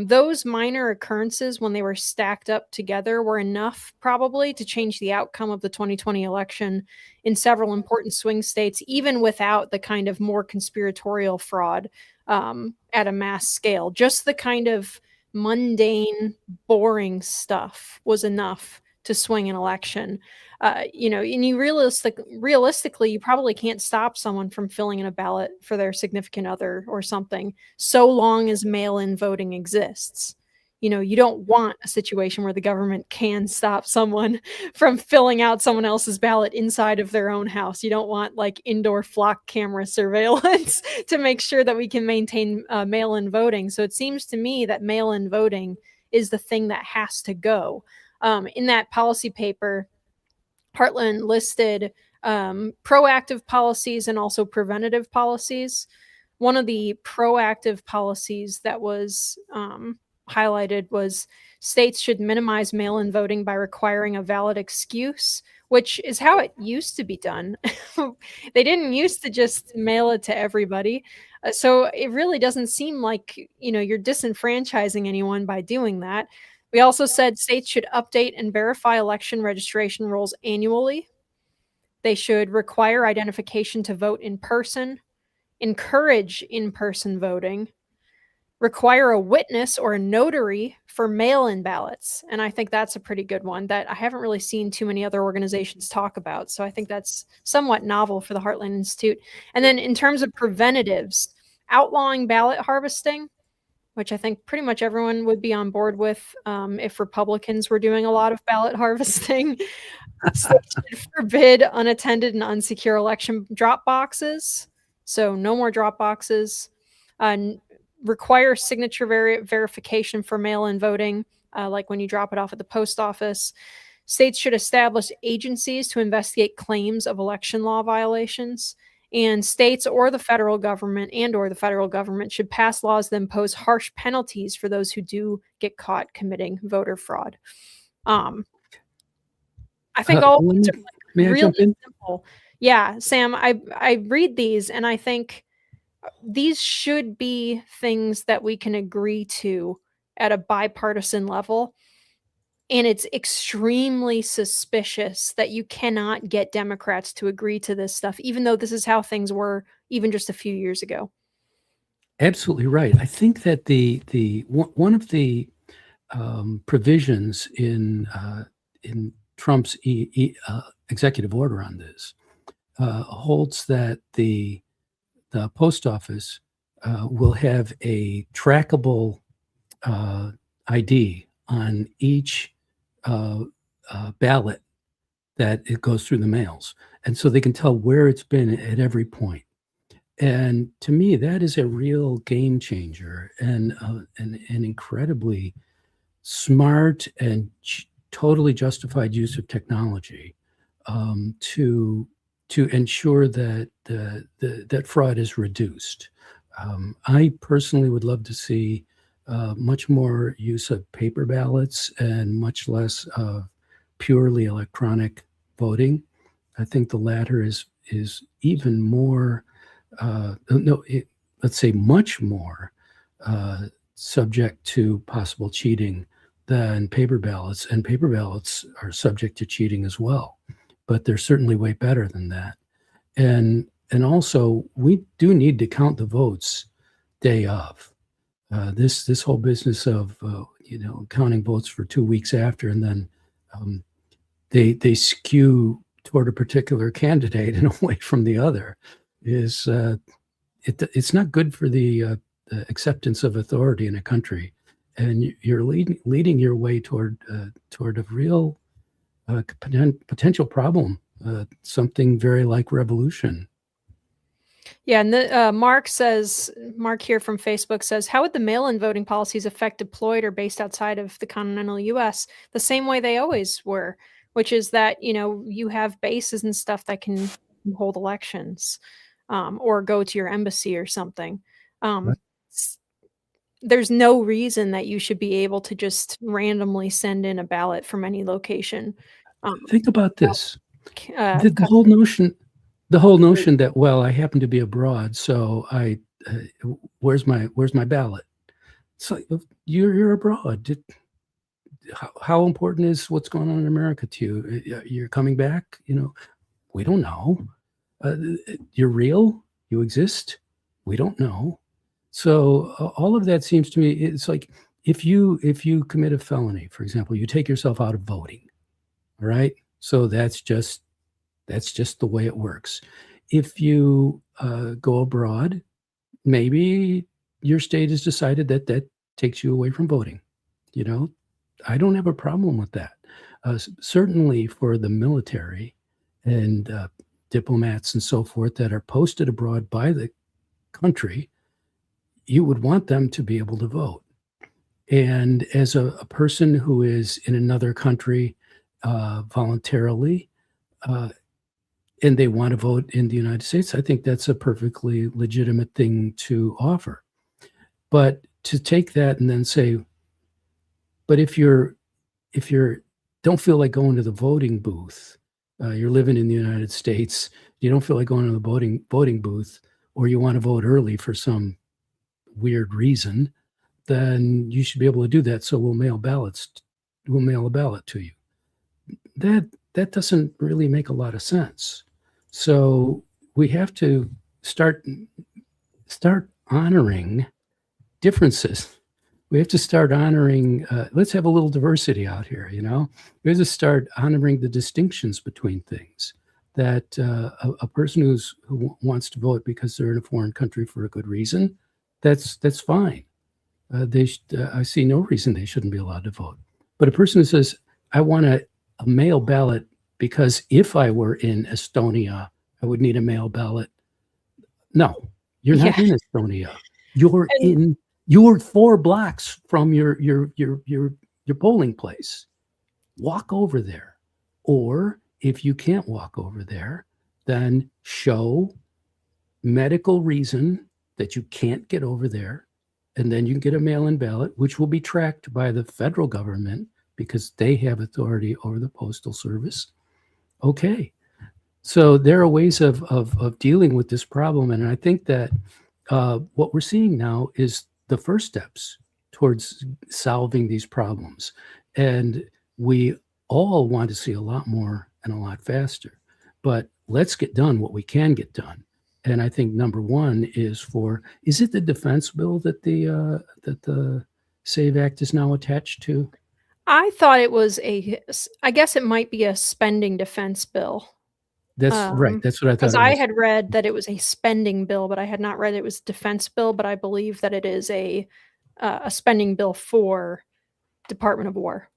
those minor occurrences, when they were stacked up together, were enough probably to change the outcome of the 2020 election in several important swing states, even without the kind of more conspiratorial fraud at a mass scale. Just the kind of mundane, boring stuff was enough to swing an election. And you realistically, you probably can't stop someone from filling in a ballot for their significant other or something, so long as mail-in voting exists. You don't want a situation where the government can stop someone from filling out someone else's ballot inside of their own house. You don't want like indoor flock camera surveillance to make sure that we can maintain mail-in voting. So it seems to me that mail-in voting is the thing that has to go. In that policy paper, Heartland listed proactive policies and also preventative policies. One of the proactive policies that was highlighted was states should minimize mail-in voting by requiring a valid excuse, which is how it used to be done. They didn't used to just mail it to everybody. So it really doesn't seem like, you're disenfranchising anyone by doing that. We also said states should update and verify election registration rolls annually. They should require identification to vote in person, encourage in-person voting, require a witness or a notary for mail-in ballots. And I think that's a pretty good one that I haven't really seen too many other organizations talk about. So I think that's somewhat novel for the Heartland Institute. And then in terms of preventatives, outlawing ballot harvesting, which I think pretty much everyone would be on board with if Republicans were doing a lot of ballot harvesting. States should forbid unattended and unsecure election drop boxes. So no more drop boxes. Require signature verification for mail-in voting, like when you drop it off at the post office. States should establish agencies to investigate claims of election law violations. And states or the federal government should pass laws that impose harsh penalties for those who do get caught committing voter fraud. I think all of these are really simple. Yeah, Sam, I read these and I think these should be things that we can agree to at a bipartisan level. And it's extremely suspicious that you cannot get Democrats to agree to this stuff, even though this is how things were even just a few years ago. Absolutely right. I think that the one of the provisions in Trump's executive order on this holds that the post office will have a trackable ID on each ballot that it goes through the mails, and so they can tell where it's been at every point. And to me, that is a real game changer and an incredibly smart and totally justified use of technology to ensure that that fraud is reduced. I personally would love to see much more use of paper ballots and much less of purely electronic voting. I think the latter is even more, let's say much more subject to possible cheating than paper ballots. And paper ballots are subject to cheating as well, but they're certainly way better than that. And also, we do need to count the votes day of. This whole business of counting votes for 2 weeks after, and then they skew toward a particular candidate and away from the other, is it's not good for the acceptance of authority in a country, and you're leading your way toward a real potential problem, something very like revolution. Yeah, and Mark here from Facebook says, how would the mail-in voting policies affect deployed or based outside of the continental U.S.? The same way they always were, which is that, you have bases and stuff that can hold elections or go to your embassy or something. Right. There's no reason that you should be able to just randomly send in a ballot from any location. Think about this. The whole notion that, well, I happen to be abroad, so where's my ballot? It's like, you're abroad. How important is what's going on in America to you? You're coming back, we don't know. You're real, you exist, we don't know. So all of that seems to me, it's like if you commit a felony, for example, you take yourself out of voting, all right? So that's just the way it works. If you go abroad, maybe your state has decided that takes you away from voting. I don't have a problem with that. Certainly for the military and diplomats and so forth that are posted abroad by the country, you would want them to be able to vote. And as a person who is in another country voluntarily, and they want to vote in the United States, I think that's a perfectly legitimate thing to offer. But to take that and then say, but if you're don't feel like going to the voting booth, you're living in the United States, you don't feel like going to the voting booth, or you want to vote early for some weird reason, then you should be able to do that. So we'll mail a ballot to you. That doesn't really make a lot of sense. So we have to start honoring differences. We have to start honoring, let's have a little diversity out here, We have to start honoring the distinctions between things. that a person who wants to vote because they're in a foreign country for a good reason, that's fine. I see no reason they shouldn't be allowed to vote. But a person who says, I want a mail ballot because if I were in Estonia, I would need a mail ballot. No, you're not in Estonia. You're 4 blocks from your polling place. Walk over there. Or if you can't walk over there, then show medical reason that you can't get over there. And then you can get a mail-in ballot, which will be tracked by the federal government because they have authority over the Postal Service. Okay. So there are ways of dealing with this problem. And I think that what we're seeing now is the first steps towards solving these problems. And we all want to see a lot more and a lot faster. But let's get done what we can get done. And I think number one is it the defense bill that the SAVE Act is now attached to? I thought it was I guess it might be a spending defense bill. That's right. That's what I thought. Because I had read that it was a spending bill, but I had not read it was defense bill. But I believe that it is a spending bill for Department of War.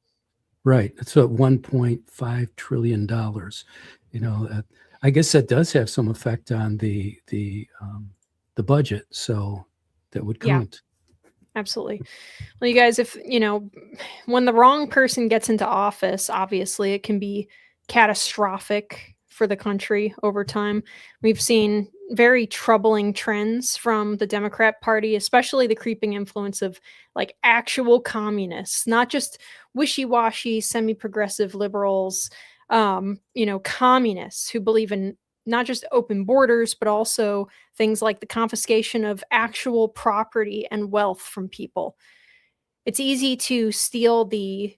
Right. So $1.5 trillion. I guess that does have some effect on the budget. So that would count. Yeah, absolutely. Well, you guys, when the wrong person gets into office, obviously it can be catastrophic for the country over time. We've seen very troubling trends from the Democrat Party, especially the creeping influence of like actual communists, not just wishy-washy, semi-progressive liberals, communists who believe in not just open borders, but also things like the confiscation of actual property and wealth from people. It's easy to steal the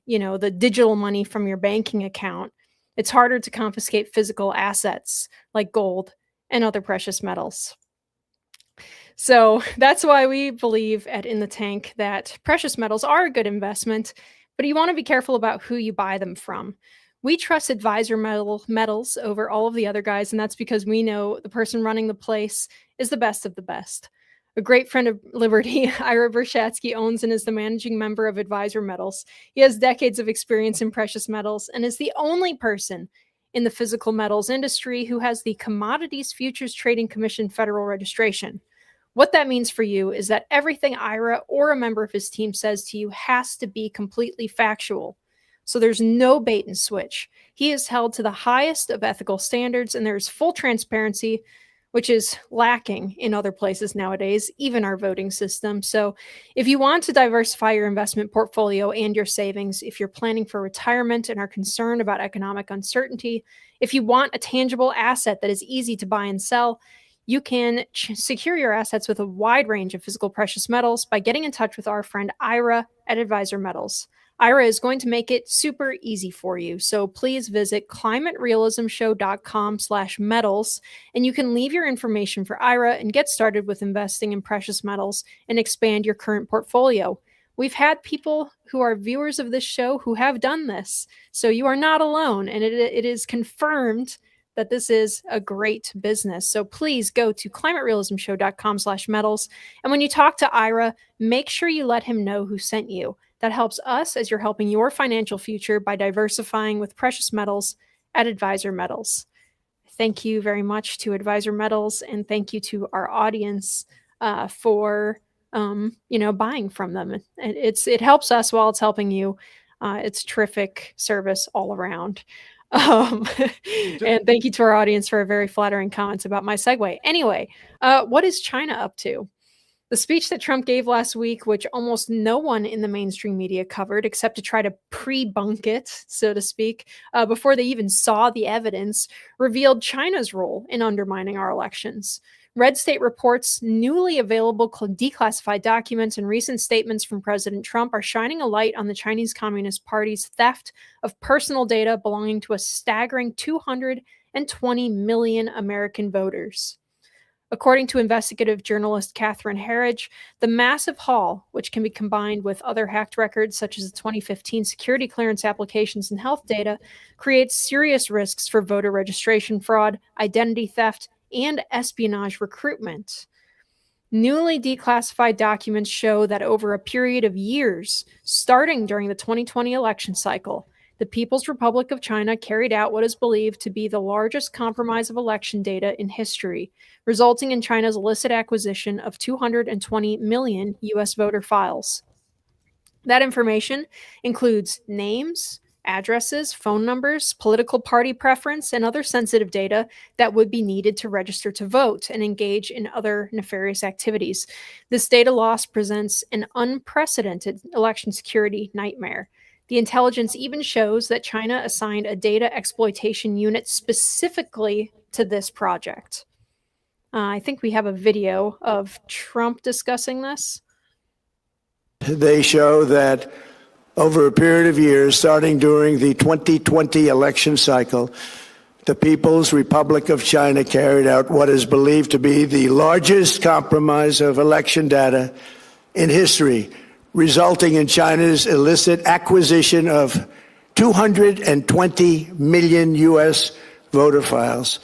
digital money from your banking account. It's harder to confiscate physical assets like gold and other precious metals. So that's why we believe at In the Tank that precious metals are a good investment, but you want to be careful about who you buy them from. We trust Advisor Metals over all of the other guys, and that's because we know the person running the place is the best of the best. A great friend of Liberty, Ira Bershatsky, owns and is the managing member of Advisor Metals. He has decades of experience in precious metals and is the only person in the physical metals industry who has the Commodities Futures Trading Commission federal registration. What that means for you is that everything Ira or a member of his team says to you has to be completely factual. So there's no bait and switch. He is held to the highest of ethical standards, and there's full transparency, which is lacking in other places nowadays, even our voting system. So if you want to diversify your investment portfolio and your savings, if you're planning for retirement and are concerned about economic uncertainty, if you want a tangible asset that is easy to buy and sell, you can secure your assets with a wide range of physical precious metals by getting in touch with our friend Ira at Advisor Metals. Ira is going to make it super easy for you. So please visit climaterealismshow.com/metals, and you can leave your information for Ira and get started with investing in precious metals and expand your current portfolio. We've had people who are viewers of this show who have done this. So you are not alone, and it is confirmed that this is a great business. So please go to climaterealismshow.com/metals. And when you talk to Ira, make sure you let him know who sent you. That helps us as you're helping your financial future by diversifying with precious metals at Advisor Metals. Thank you very much to Advisor Metals, and thank you to our audience for buying from them. It helps us while it's helping you. It's terrific service all around. And thank you to our audience for very flattering comments about my segue. Anyway, what is China up to? The speech that Trump gave last week, which almost no one in the mainstream media covered except to try to pre-bunk it, so to speak, before they even saw the evidence, revealed China's role in undermining our elections. Red State reports, newly available declassified documents, and recent statements from President Trump are shining a light on the Chinese Communist Party's theft of personal data belonging to a staggering 220 million American voters. According to investigative journalist Catherine Herridge, the massive haul, which can be combined with other hacked records such as the 2015 security clearance applications and health data, creates serious risks for voter registration fraud, identity theft, and espionage recruitment. Newly declassified documents show that over a period of years, starting during the 2020 election cycle, the People's Republic of China carried out what is believed to be the largest compromise of election data in history, resulting in China's illicit acquisition of 220 million U.S. voter files. That information includes names, addresses, phone numbers, political party preference, and other sensitive data that would be needed to register to vote and engage in other nefarious activities. This data loss presents an unprecedented election security nightmare. The intelligence even shows that China assigned a data exploitation unit specifically to this project. I think we have a video of Trump discussing this. They show that over a period of years, starting during the 2020 election cycle, the People's Republic of China carried out what is believed to be the largest compromise of election data in history, resulting in China's illicit acquisition of 220 million U.S. voter files.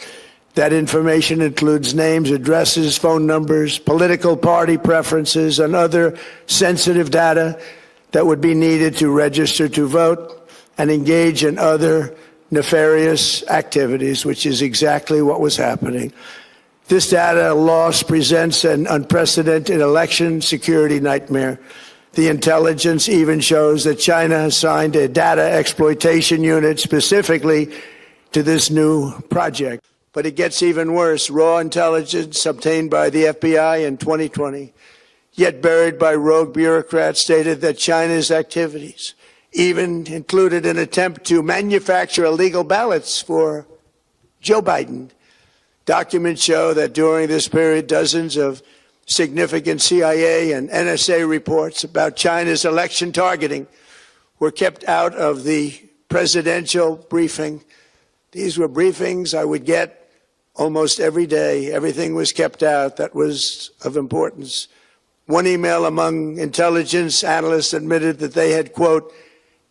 That information includes names, addresses, phone numbers, political party preferences, and other sensitive data that would be needed to register to vote and engage in other nefarious activities, which is exactly what was happening. This data loss presents an unprecedented election security nightmare. The intelligence even shows that China assigned a data exploitation unit specifically to this new project. But it gets even worse. Raw intelligence obtained by the FBI in 2020, yet buried by rogue bureaucrats, stated that China's activities even included an attempt to manufacture illegal ballots for Joe Biden. Documents show that during this period, dozens of significant CIA and NSA reports about China's election targeting were kept out of the presidential briefing. These were briefings I would get almost every day. Everything was kept out that was of importance. One email among intelligence analysts admitted that they had, quote,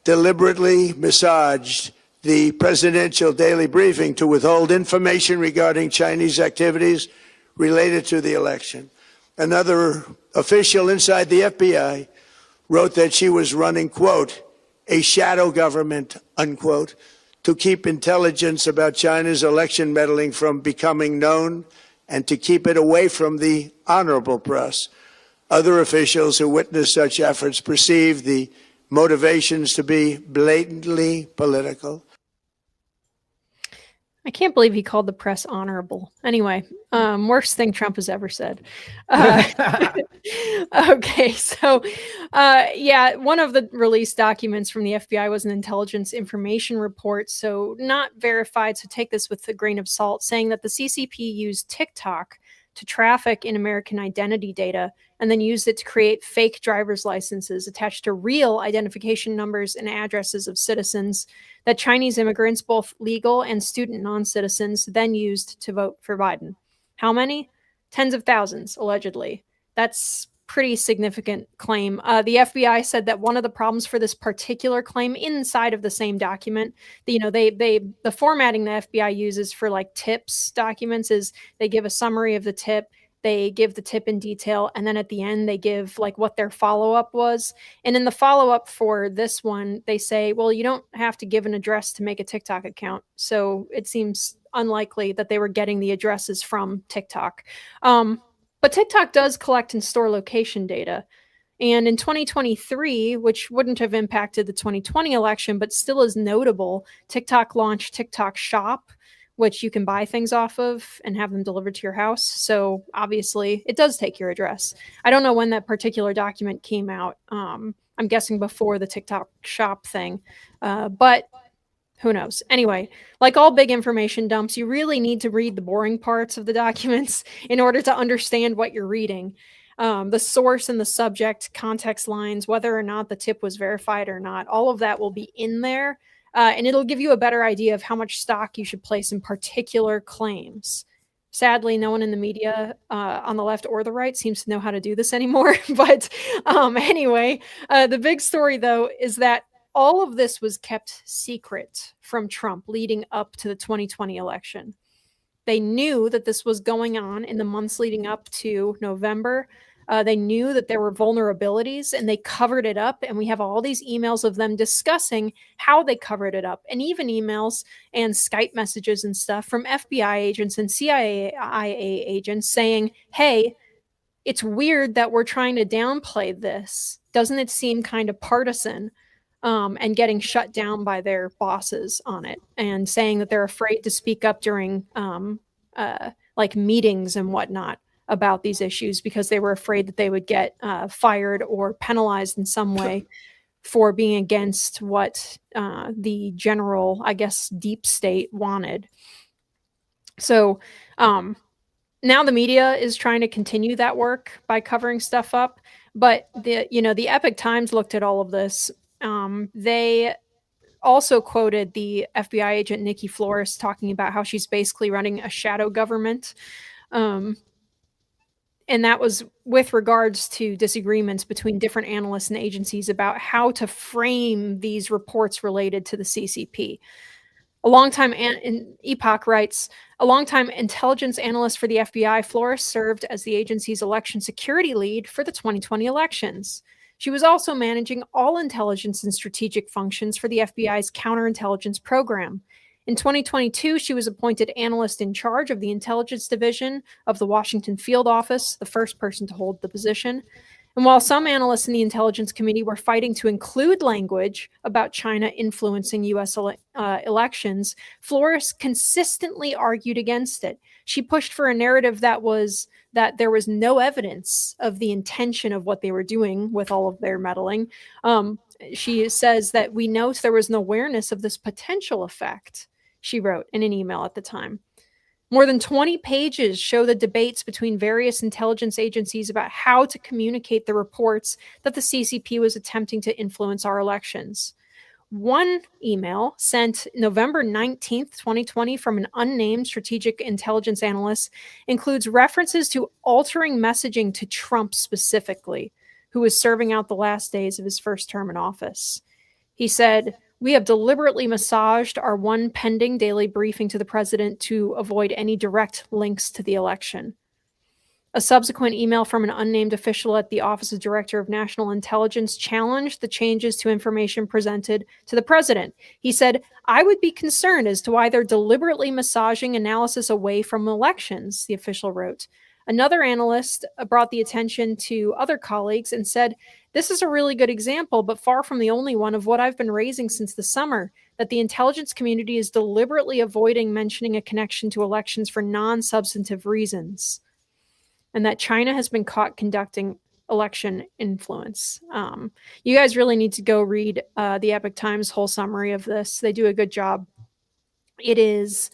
deliberately massaged the presidential daily briefing to withhold information regarding Chinese activities related to the election. Another official inside the FBI wrote that she was running, quote, a shadow government, unquote, to keep intelligence about China's election meddling from becoming known and to keep it away from the honorable press. Other officials who witnessed such efforts perceived the motivations to be blatantly political. I can't believe he called the press honorable. Anyway, worst thing Trump has ever said. Okay, so one of the released documents from the FBI was an intelligence information report, so not verified, so take this with a grain of salt, saying that the CCP used TikTok to traffic in American identity data and then used it to create fake driver's licenses attached to real identification numbers and addresses of citizens that Chinese immigrants, both legal and student non-citizens, then used to vote for Biden. How many? Tens of thousands, allegedly. That's pretty significant claim. The FBI said that one of the problems for this particular claim inside of the same document, the formatting the FBI uses for like tips documents is they give a summary of the tip, they give the tip in detail, and then at the end they give like what their follow-up was. And in the follow-up for this one, they say, well, you don't have to give an address to make a TikTok account. So it seems unlikely that they were getting the addresses from TikTok. But TikTok does collect and store location data. And in 2023, which wouldn't have impacted the 2020 election, but still is notable, TikTok launched TikTok Shop, which you can buy things off of and have them delivered to your house. So obviously it does take your address. I don't know when that particular document came out. I'm guessing before the TikTok Shop thing, but who knows? Anyway, like all big information dumps, you really need to read the boring parts of the documents in order to understand what you're reading. The source and the subject, context lines, whether or not the tip was verified or not, all of that will be in there. And it'll give you a better idea of how much stock you should place in particular claims. Sadly, no one in the media on the left or the right seems to know how to do this anymore. But anyway, the big story, though, is that all of this was kept secret from Trump leading up to the 2020 election. They knew that this was going on in the months leading up to November. They knew that there were vulnerabilities and they covered it up. And we have all these emails of them discussing how they covered it up, and even emails and Skype messages and stuff from FBI agents and CIA agents saying, hey, it's weird that we're trying to downplay this. Doesn't it seem kind of partisan? And getting shut down by their bosses on it, and saying that they're afraid to speak up during like meetings and whatnot about these issues because they were afraid that they would get fired or penalized in some way for being against what the general, I guess, deep state wanted. So now the media is trying to continue that work by covering stuff up. But the Epic Times looked at all of this. They also quoted the FBI agent Nikki Flores talking about how she's basically running a shadow government. And that was with regards to disagreements between different analysts and agencies about how to frame these reports related to the CCP. A longtime Epoch writes, a longtime intelligence analyst for the FBI, Flores served as the agency's election security lead for the 2020 elections. She was also managing all intelligence and strategic functions for the FBI's counterintelligence program. In 2022, she was appointed analyst in charge of the intelligence division of the Washington field office, the first person to hold the position. And while some analysts in the intelligence committee were fighting to include language about China influencing U.S. elections, Flores consistently argued against it. She pushed for a narrative that there was no evidence of the intention of what they were doing with all of their meddling. She says that we note there was an awareness of this potential effect, she wrote in an email at the time. More than 20 pages show the debates between various intelligence agencies about how to communicate the reports that the CCP was attempting to influence our elections. One email sent November 19th, 2020 from an unnamed strategic intelligence analyst includes references to altering messaging to Trump specifically, who was serving out the last days of his first term in office. He said, "We have deliberately massaged our one pending daily briefing to the president to avoid any direct links to the election." A subsequent email from an unnamed official at the Office of Director of National Intelligence challenged the changes to information presented to the president. He said, "I would be concerned as to why they're deliberately massaging analysis away from elections," the official wrote. Another analyst brought the attention to other colleagues and said, "This is a really good example, but far from the only one, of what I've been raising since the summer, that the intelligence community is deliberately avoiding mentioning a connection to elections for non-substantive reasons, and that China has been caught conducting election influence." You guys really need to go read the Epoch Times whole summary of this. They do a good job. It is...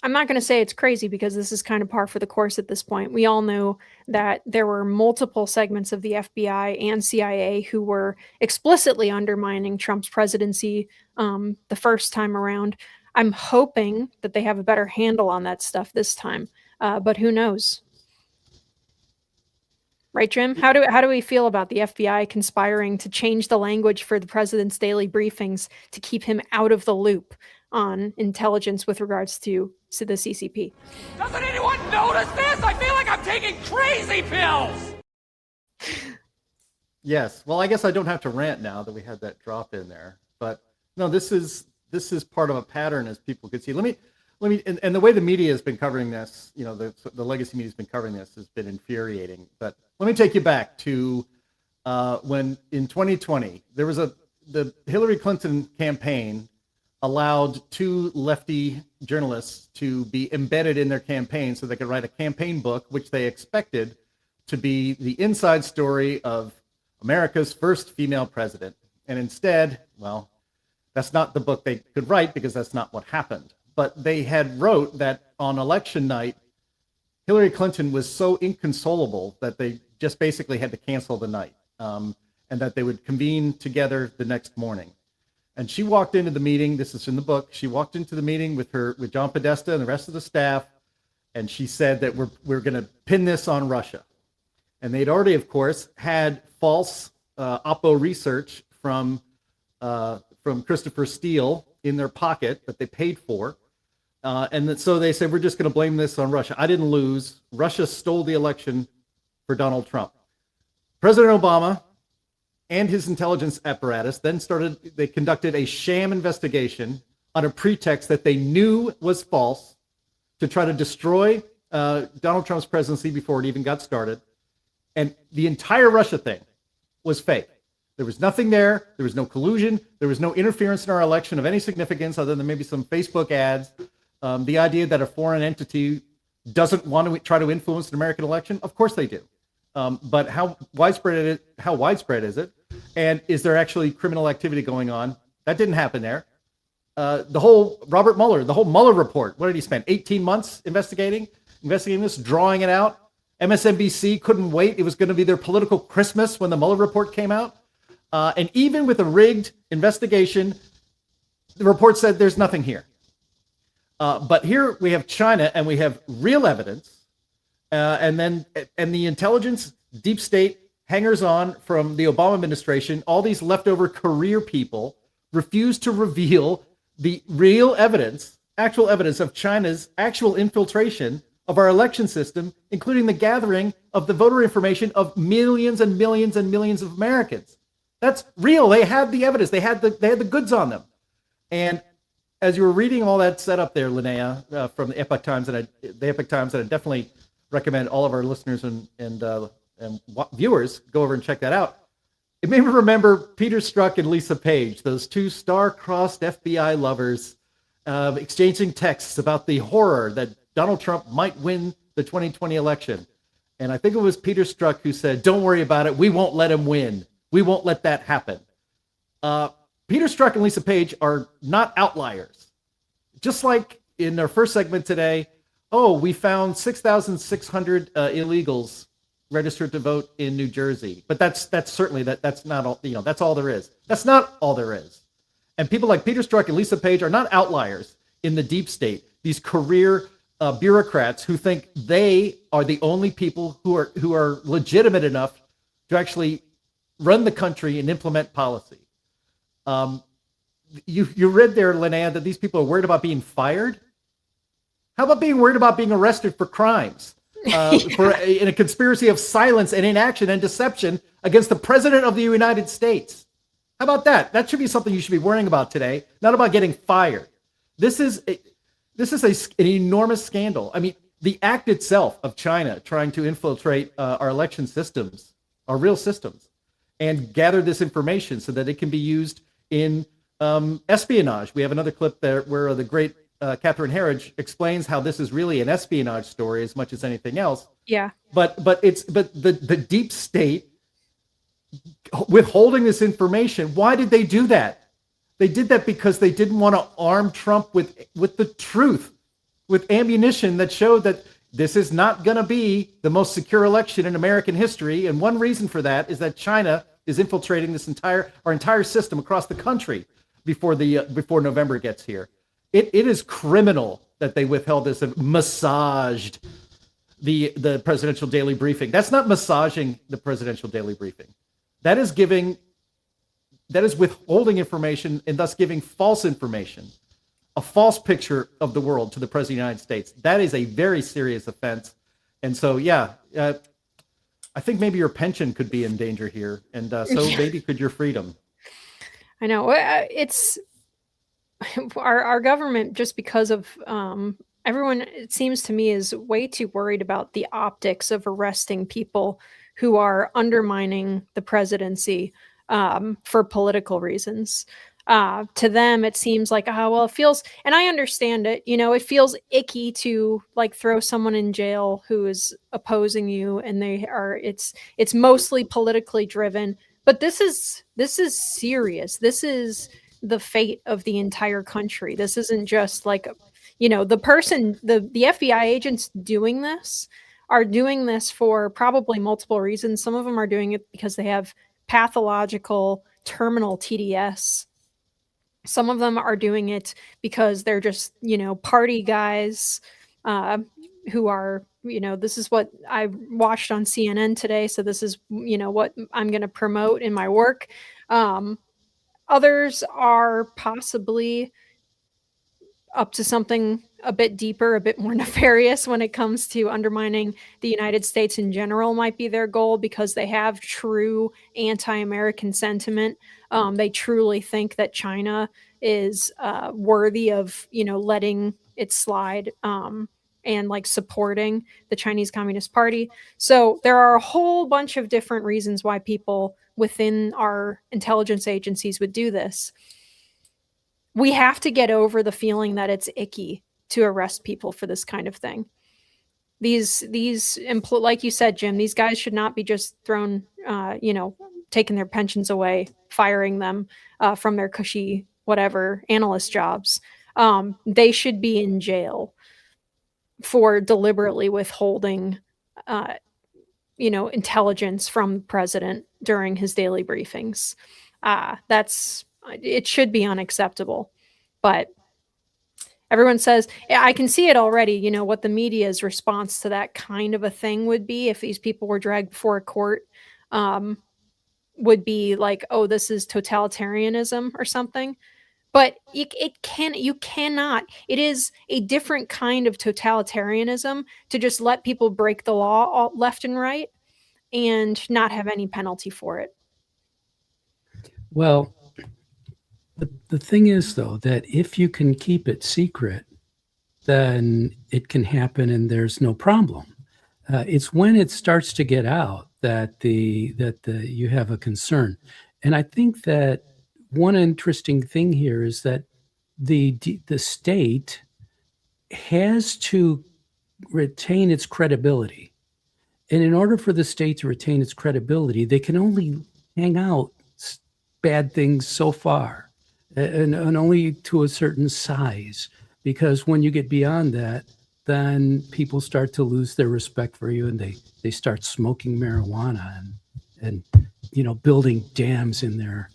I'm not going to say it's crazy, because this is kind of par for the course at this point. We all know that there were multiple segments of the FBI and CIA who were explicitly undermining Trump's presidency the first time around. I'm hoping that they have a better handle on that stuff this time, but who knows? Right, Jim? How do we feel about the FBI conspiring to change the language for the president's daily briefings to keep him out of the loop on intelligence with regards to the CCP? Doesn't anyone notice this? I feel like I'm taking crazy pills! Yes. Well, I guess I don't have to rant now that we had that drop in there. But no, this is part of a pattern, as people could see. Let me, and the way the media has been covering this, the legacy media has been covering this, has been infuriating. But let me take you back to when in 2020 there was the Hillary Clinton campaign allowed two lefty journalists to be embedded in their campaign so they could write a campaign book, which they expected to be the inside story of America's first female president. And instead, well, that's not the book they could write, because that's not what happened. But they had wrote that on election night, Hillary Clinton was so inconsolable that they just basically had to cancel the night, and that they would convene together the next morning. And she walked into the meeting. This is in the book. She walked into the meeting with John Podesta and the rest of the staff, and she said that we're going to pin this on Russia. And they'd already, of course, had false Oppo research from Christopher Steele in their pocket that they paid for. So they said, we're just going to blame this on Russia. I didn't lose. Russia stole the election for Donald Trump. President Obama and his intelligence apparatus then they conducted a sham investigation on a pretext that they knew was false to try to destroy Donald Trump's presidency before it even got started. And the entire Russia thing was fake. There was nothing there. There was no collusion. There was no interference in our election of any significance other than maybe some Facebook ads. The idea that a foreign entity doesn't want to try to influence an American election, of course they do. But how widespread is it? And is there actually criminal activity going on? That didn't happen there. The whole Mueller report, what did he spend? 18 months investigating this, drawing it out. MSNBC couldn't wait. It was going to be their political Christmas when the Mueller report came out. And even with a rigged investigation, the report said there's nothing here. But here we have China and we have real evidence. And the intelligence deep state hangers on from the Obama administration, all these leftover career people refuse to reveal the real evidence, actual evidence of China's actual infiltration of our election system, including the gathering of the voter information of millions and millions and millions of Americans. That's real. They had the evidence. They had the goods on them. And as you were reading all that setup there, Linnea, from the Epoch Times, and I definitely recommend all of our listeners and viewers go over and check that out. It made me remember Peter Strzok and Lisa Page, those two star-crossed FBI lovers, exchanging texts about the horror that Donald Trump might win the 2020 election. And I think it was Peter Strzok who said, "Don't worry about it. We won't let him win. We won't let that happen." Peter Strzok and Lisa Page are not outliers. Just like in our first segment today, we found 6,600 illegals registered to vote in New Jersey. But that's certainly that's not all, that's all there is. That's not all there is. And people like Peter Strzok and Lisa Page are not outliers in the deep state. These career bureaucrats who think they are the only people who are legitimate enough to actually run the country and implement policy. You read there, Linnea, that these people are worried about being fired. How about being worried about being arrested for crimes, in a conspiracy of silence and inaction and deception against the president of the United States? How about that? That should be something you should be worrying about today, not about getting fired. This is an enormous scandal. I mean, the act itself of China trying to infiltrate our election systems, our real systems, and gather this information so that it can be used in espionage. We have another clip there where the great Catherine Herridge explains how this is really an espionage story as much as anything else. Yeah. But the deep state withholding this information. Why did they do that? They did that because they didn't want to arm Trump with the truth, with ammunition that showed that this is not going to be the most secure election in American history. And one reason for that is that China is infiltrating our entire system across the country before November gets here. It is criminal that they withheld this and massaged the presidential daily briefing. That's not massaging the presidential daily briefing. That is withholding information and thus giving false information, a false picture of the world to the president of the United States. That is a very serious offense. And so, I think maybe your pension could be in danger here. And so maybe could your freedom. I know. It's our government, just because of everyone, it seems to me, is way too worried about the optics of arresting people who are undermining the presidency for political reasons. To them, it seems like, it feels, and I understand it, it feels icky to throw someone in jail who is opposing you, and it's mostly politically driven. But this is serious. This is the fate of the entire country. This isn't just the person, the FBI agents doing this are doing this for probably multiple reasons. Some of them are doing it because they have pathological terminal TDS. Some of them are doing it because they're just, party guys who are, this is what I watched on CNN today. So this is, what I'm going to promote in my work. Others are possibly up to something a bit deeper, a bit more nefarious when it comes to undermining the United States in general might be their goal, because they have true anti-American sentiment. They truly think that China is worthy of, letting it slide and like supporting the Chinese Communist Party. So there are a whole bunch of different reasons why people within our intelligence agencies would do this. We have to get over the feeling that it's icky to arrest people for this kind of thing. These like you said, Jim, these guys should not be just thrown, taking their pensions away, firing them from their cushy, whatever, analyst jobs. They should be in jail for deliberately withholding, intelligence from the president during his daily briefings. It should be unacceptable. But everyone says, I can see it already, what the media's response to that kind of a thing would be if these people were dragged before a court, would be like, oh, this is totalitarianism or something. But you cannot. It is a different kind of totalitarianism to just let people break the law all left and right and not have any penalty for it. Well, the thing is, though, that if you can keep it secret, then it can happen and there's no problem. It's when it starts to get out that you have a concern. And I think that one interesting thing here is that the state has to retain its credibility. And in order for the state to retain its credibility, they can only hang out bad things so far. And only to a certain size, because when you get beyond that, then people start to lose their respect for you, and they start smoking marijuana and building dams in their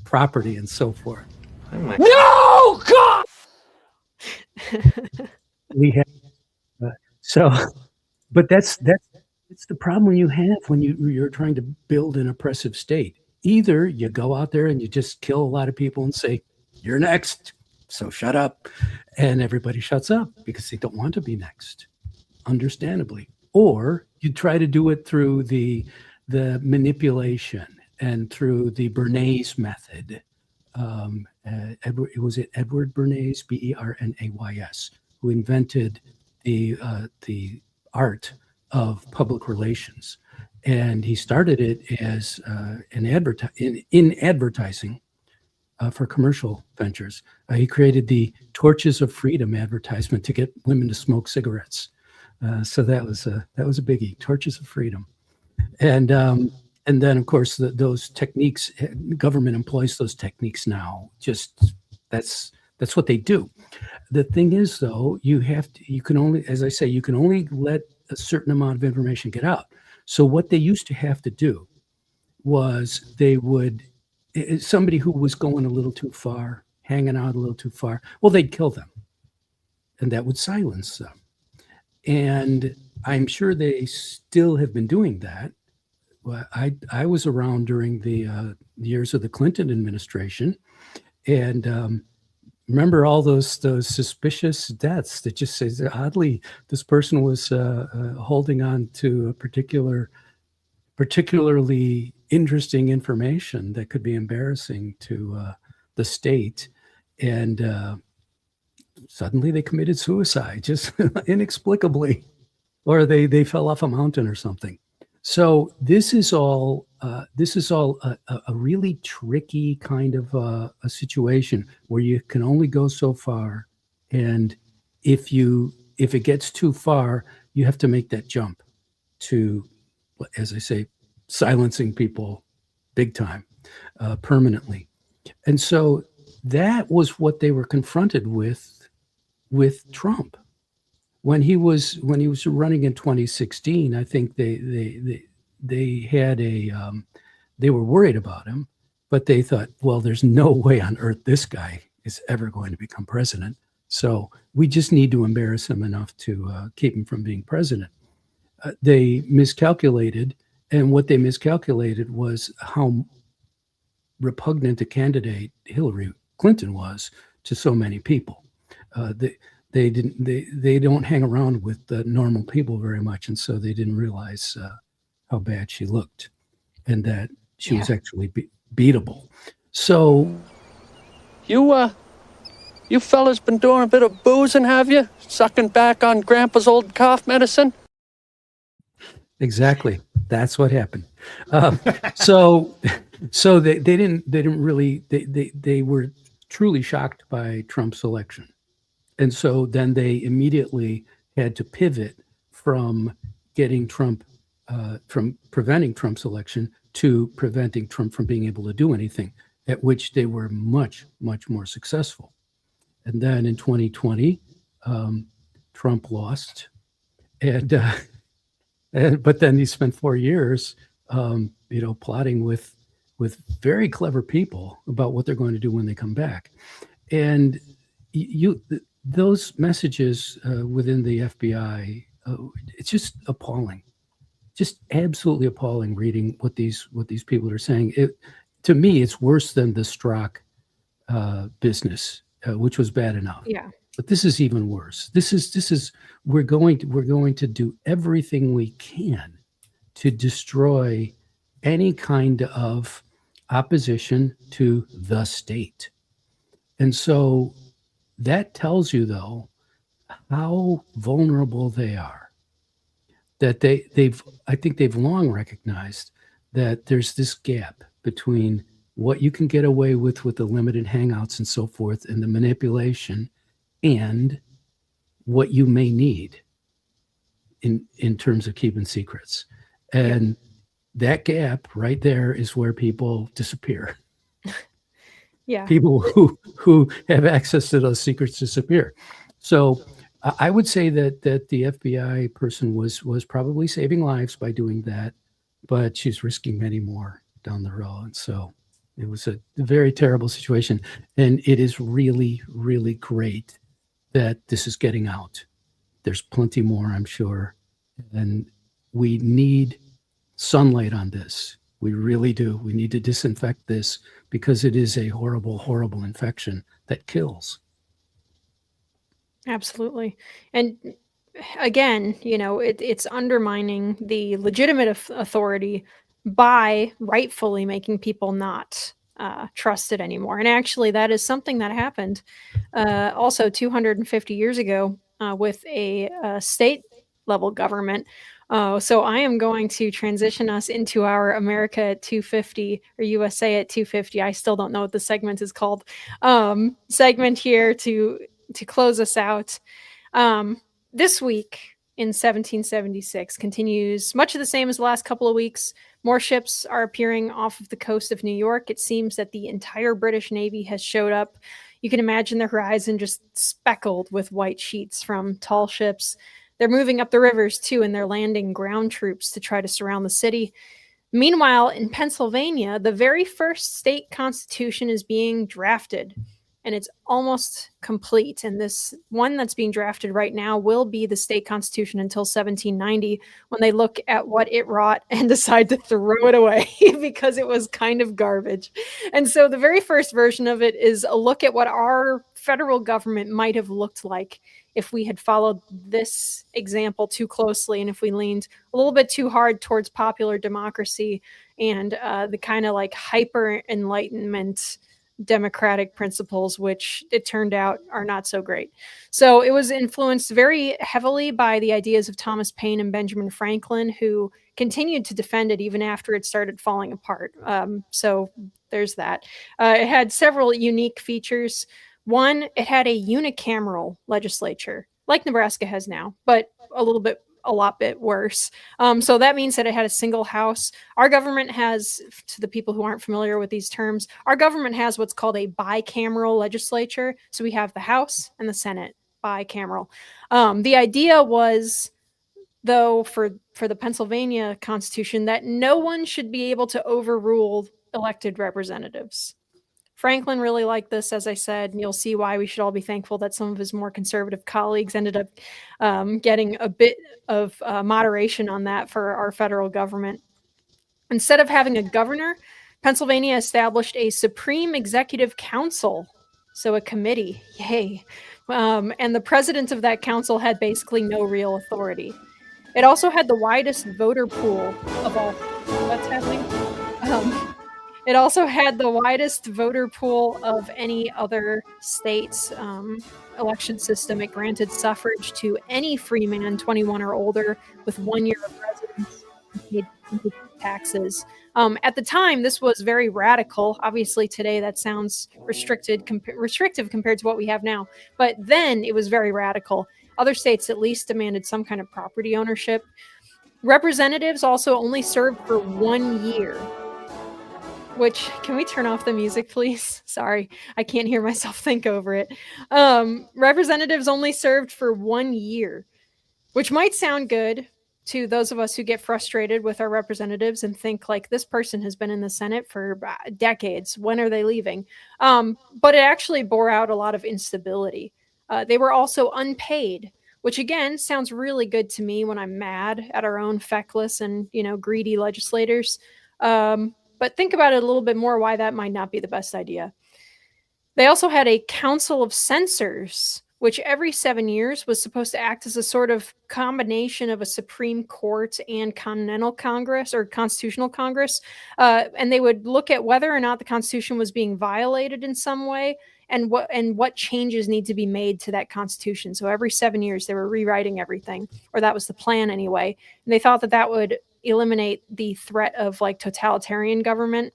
property and so forth. No, God! We have but that's the problem you have when you're trying to build an oppressive state. Either you go out there and you just kill a lot of people and say, you're next, so shut up. And everybody shuts up because they don't want to be next, understandably. Or you try to do it through the manipulation and through the Bernays method. Was it Edward Bernays, Bernays, who invented the art of public relations. And he started it as in advertising for commercial ventures. He created the Torches of Freedom advertisement to get women to smoke cigarettes. So that was a biggie. Torches of Freedom, and then of course those techniques. Government employs those techniques now. Just that's what they do. The thing is, though, you can only, as I say, you can only let a certain amount of information get out. So what they used to have to do was somebody who was going a little too far, hanging out a little too far, well, they'd kill them. And that would silence them. And I'm sure they still have been doing that. I was around during the years of the Clinton administration. And remember all those suspicious deaths that just says, oddly, this person was holding on to a particularly interesting information that could be embarrassing to the state. And suddenly they committed suicide, just inexplicably, or they fell off a mountain or something. So this is all a really tricky kind of a situation where you can only go so far, and if it gets too far, you have to make that jump to, as I say, silencing people big time, permanently. And so that was what they were confronted with Trump. When he was running in 2016, I think they were worried about him, But they thought, well, there's no way on earth this guy is ever going to become president. So we just need to embarrass him enough to keep him from being president. They miscalculated, and what they miscalculated was how repugnant a candidate Hillary Clinton was to so many people. They don't hang around with normal people very much, and so they didn't realize how bad she looked, and that she was actually beatable. So, you fellas been doing a bit of boozing, have you? Sucking back on Grandpa's old cough medicine? Exactly. That's what happened. So they didn't really, they were truly shocked by Trump's election. And so then they immediately had to pivot from getting Trump, from preventing Trump's election to preventing Trump from being able to do anything, at which they were much, much more successful. And then in 2020, Trump lost, but then he spent 4 years, plotting with very clever people about what they're going to do when they come back. And those messages within the FBI, it's just appalling, just absolutely appalling. Reading what these people are saying, to me, it's worse than the Strzok business, which was bad enough. Yeah. But this is even worse. This is we're going to do everything we can to destroy any kind of opposition to the state. And so that tells you, though, how vulnerable they are. That I think they've long recognized that there's this gap between what you can get away with the limited hangouts and so forth and the manipulation, and what you may need in terms of keeping secrets. And that gap right there is where people disappear. Yeah. People who have access to those secrets disappear. So I would say that the FBI person was probably saving lives by doing that, but she's risking many more down the road. And so it was a very terrible situation. And it is really, really great that this is getting out. There's plenty more, I'm sure. And we need sunlight on this. We really do. We need to disinfect this because it is a horrible, horrible infection that kills. Absolutely. And again, it's undermining the legitimate authority by rightfully making people not trusted anymore. And actually, that is something that happened also 250 years ago with a state level government. So I am going to transition us into our America at 250 or USA at 250. I still don't know what the segment is called. Segment here to close us out. This week in 1776 continues much of the same as the last couple of weeks. More ships are appearing off of the coast of New York. It seems that the entire British Navy has showed up. You can imagine the horizon just speckled with white sheets from tall ships. They're moving up the rivers too, and they're landing ground troops to try to surround the city. Meanwhile, in Pennsylvania, the very first state constitution is being drafted, and it's almost complete. And this one that's being drafted right now will be the state constitution until 1790, when they look at what it wrought and decide to throw it away because it was kind of garbage. And so the very first version of it is a look at what our federal government might have looked like if we had followed this example too closely, and if we leaned a little bit too hard towards popular democracy and the kind of like hyper enlightenment democratic principles, which it turned out are not so great. So it was influenced very heavily by the ideas of Thomas Paine and Benjamin Franklin, who continued to defend it even after it started falling apart. So there's that. It had several unique features. One, it had a unicameral legislature, like Nebraska has now, but a lot bit worse. So that means that it had a single house. Our government has, to the people who aren't familiar with these terms, our government has what's called a bicameral legislature. So we have the House and the Senate, bicameral. The idea was, though, for the Pennsylvania Constitution, that no one should be able to overrule elected representatives. Franklin really liked this, as I said, and you'll see why we should all be thankful that some of his more conservative colleagues ended up getting a bit of moderation on that for our federal government. Instead of having a governor, Pennsylvania established a Supreme Executive Council, so a committee, yay. And the president of that council had basically no real authority. It also had the widest voter pool of all. What's happening? It also had the widest voter pool of any other state's election system. It granted suffrage to any free man 21 or older with 1 year of residence and paid taxes. At the time, this was very radical. Obviously, today that sounds restrictive compared to what we have now. But then it was very radical. Other states at least demanded some kind of property ownership. Representatives also only served for 1 year. Which, can we turn off the music, please? Sorry, I can't hear myself think over it. Representatives only served for 1 year, which might sound good to those of us who get frustrated with our representatives and think like, this person has been in the Senate for decades. When are they leaving? But it actually bore out a lot of instability. They were also unpaid, which again sounds really good to me when I'm mad at our own feckless and greedy legislators. But think about it a little bit more why that might not be the best idea. They also had a council of censors, which every 7 years was supposed to act as a sort of combination of a Supreme Court and Continental Congress or Constitutional Congress. And they would look at whether or not the Constitution was being violated in some way and what changes need to be made to that Constitution. So every 7 years they were rewriting everything, or that was the plan anyway. And they thought that would eliminate the threat of like totalitarian government.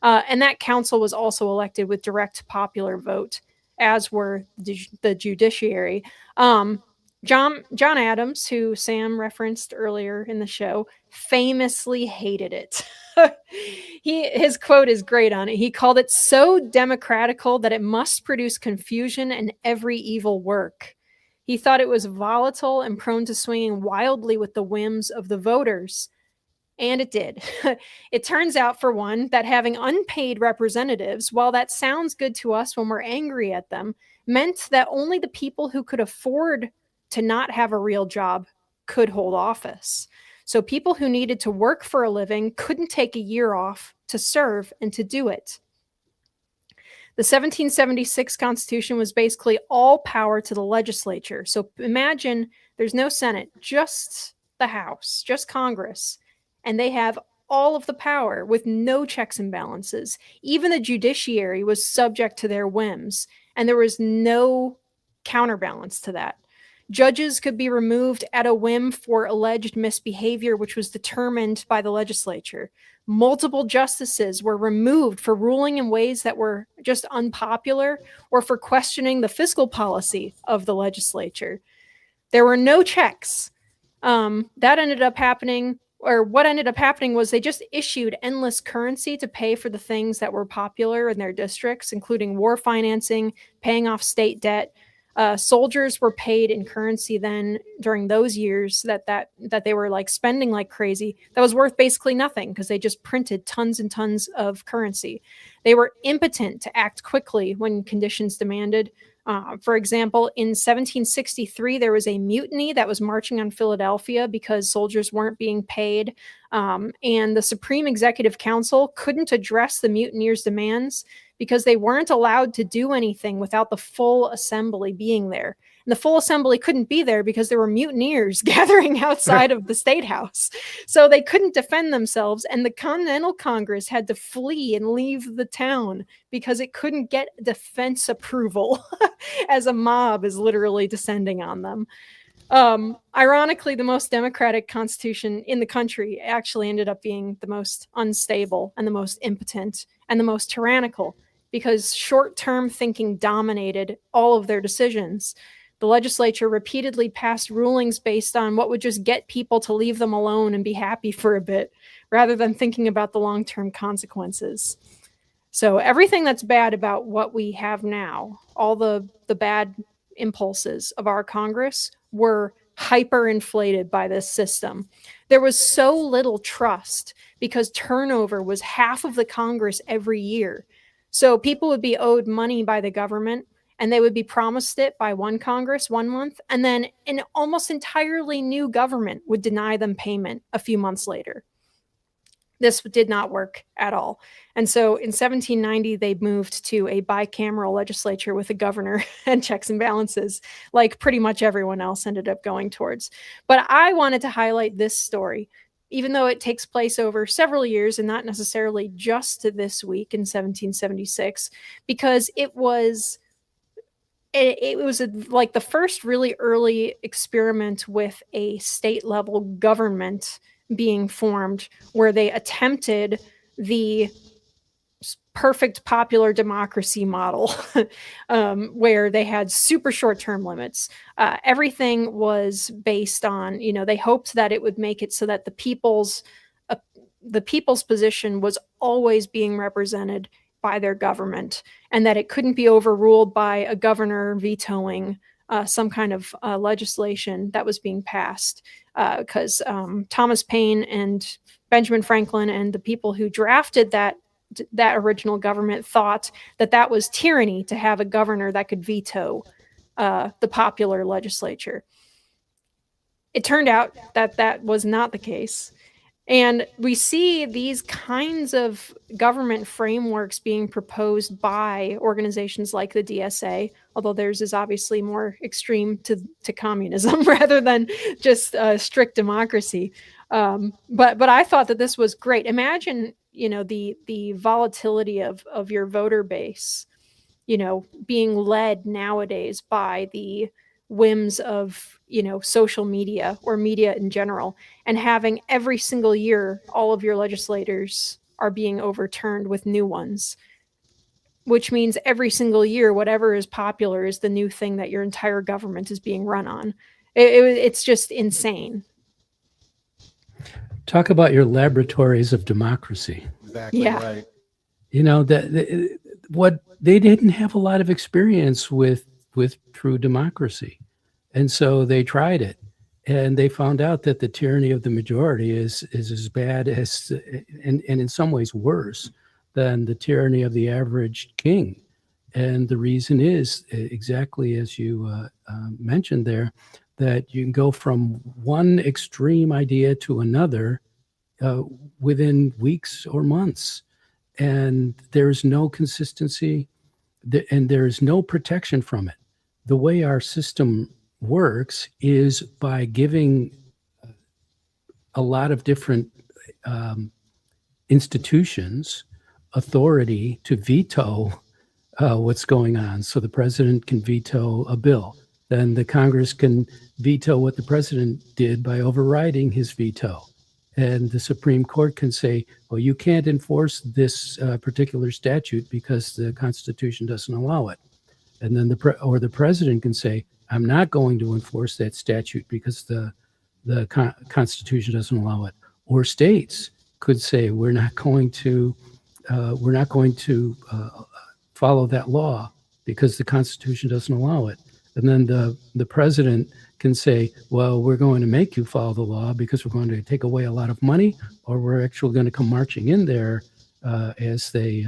And that council was also elected with direct popular vote, as were the judiciary. John Adams, who Sam referenced earlier in the show, famously hated it. His quote is great on it. He called it so democratical that it must produce confusion and every evil work. He thought it was volatile and prone to swinging wildly with the whims of the voters. And it did. It turns out, for one, that having unpaid representatives, while that sounds good to us when we're angry at them, meant that only the people who could afford to not have a real job could hold office. So people who needed to work for a living couldn't take a year off to serve and to do it. The 1776 Constitution was basically all power to the legislature. So imagine there's no Senate, just the House, just Congress. And they have all of the power with no checks and balances. Even the judiciary was subject to their whims, and there was no counterbalance to that. Judges could be removed at a whim for alleged misbehavior, which was determined by the legislature. Multiple justices were removed for ruling in ways that were just unpopular or for questioning the fiscal policy of the legislature. There were no checks. That ended up happening. Or what ended up happening was they just issued endless currency to pay for the things that were popular in their districts, including war financing, paying off state debt. Soldiers were paid in currency then during those years that they were like spending like crazy. That was worth basically nothing because they just printed tons and tons of currency. They were impotent to act quickly when conditions demanded. For example, in 1763, there was a mutiny that was marching on Philadelphia because soldiers weren't being paid. And the Supreme Executive Council couldn't address the mutineers' demands because they weren't allowed to do anything without the full assembly being there. And the full assembly couldn't be there because there were mutineers gathering outside of the State House. So they couldn't defend themselves. And the Continental Congress had to flee and leave the town because it couldn't get defense approval as a mob is literally descending on them. Ironically, the most democratic constitution in the country actually ended up being the most unstable and the most impotent and the most tyrannical because short-term thinking dominated all of their decisions. The legislature repeatedly passed rulings based on what would just get people to leave them alone and be happy for a bit, rather than thinking about the long-term consequences. So everything that's bad about what we have now, all the bad impulses of our Congress were hyperinflated by this system. There was so little trust because turnover was half of the Congress every year. So people would be owed money by the government, and they would be promised it by one Congress 1 month, and then an almost entirely new government would deny them payment a few months later. This did not work at all. And so in 1790, they moved to a bicameral legislature with a governor and checks and balances, like pretty much everyone else ended up going towards. But I wanted to highlight this story, even though it takes place over several years and not necessarily just this week in 1776, because it was like the first really early experiment with a state level government being formed, where they attempted the perfect popular democracy model, where they had super short term limits. Everything was based on, they hoped that it would make it so that the people's position was always being represented by their government, and that it couldn't be overruled by a governor vetoing some kind of legislation that was being passed, because Thomas Paine and Benjamin Franklin and the people who drafted that original government thought that was tyranny to have a governor that could veto the popular legislature. It turned out that was not the case. And we see these kinds of government frameworks being proposed by organizations like the DSA, although theirs is obviously more extreme to communism rather than just strict democracy. But I thought that this was great. Imagine, the volatility of your voter base, being led nowadays by the whims of social media or media in general, and having every single year all of your legislators are being overturned with new ones, which means every single year whatever is popular is the new thing that your entire government is being run on. It's just insane. Talk about your laboratories of democracy. Exactly right. What they didn't have a lot of experience with true democracy. And so they tried it, and they found out that the tyranny of the majority is as bad as, and in some ways worse than the tyranny of the average king. And the reason is exactly as you mentioned there, that you can go from one extreme idea to another within weeks or months. And there's no consistency, and there's no protection from it. The way our system works is by giving a lot of different institutions authority to veto what's going on. So the president can veto a bill. Then the Congress can veto what the president did by overriding his veto. And the Supreme Court can say, well, you can't enforce this particular statute because the Constitution doesn't allow it. And then the president can say, I'm not going to enforce that statute because the Constitution doesn't allow it. Or states could say, we're not going to follow that law because the Constitution doesn't allow it. And then the president can say, well, we're going to make you follow the law because we're going to take away a lot of money, or we're actually going to come marching in there as they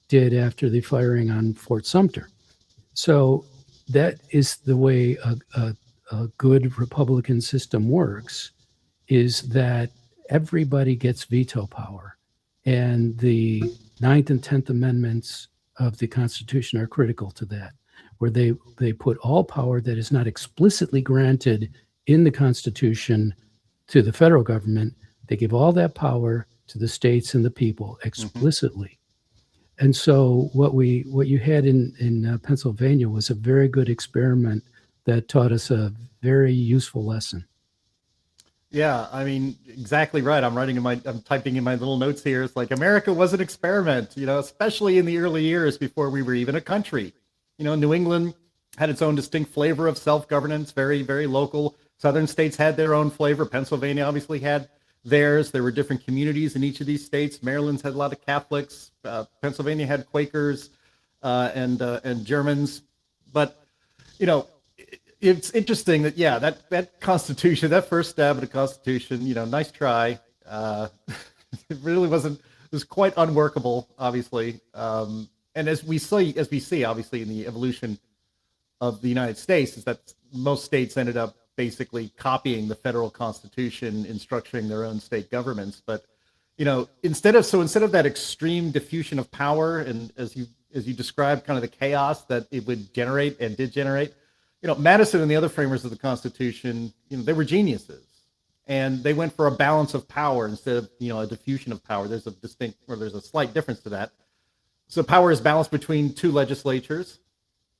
did after the firing on Fort Sumter. So that is the way a good Republican system works, is that everybody gets veto power. And the 9th and 10th Amendments of the Constitution are critical to that, where they put all power that is not explicitly granted in the Constitution to the federal government. They give all that power to the states and the people explicitly. And so what you had in Pennsylvania was a very good experiment that taught us a very useful lesson. Yeah, I mean, exactly right. I'm typing in my little notes here. It's like America was an experiment, especially in the early years before we were even a country. New England had its own distinct flavor of self-governance, very, very local. Southern states had their own flavor. Pennsylvania obviously had theirs. There were different communities in each of these states. Maryland's had a lot of Catholics. Pennsylvania had Quakers and Germans. But, it's interesting that, yeah, that Constitution, that first stab at the Constitution, nice try. It really wasn't. It was quite unworkable, obviously. And as we see, obviously, in the evolution of the United States, is that most states ended up basically copying the federal Constitution in structuring their own state governments. But instead of that extreme diffusion of power, and as you described, kind of the chaos that it would generate and did generate, Madison and the other framers of the Constitution, they were geniuses, and they went for a balance of power instead of a diffusion of power. There's a slight difference to that. So power is balanced between two legislatures,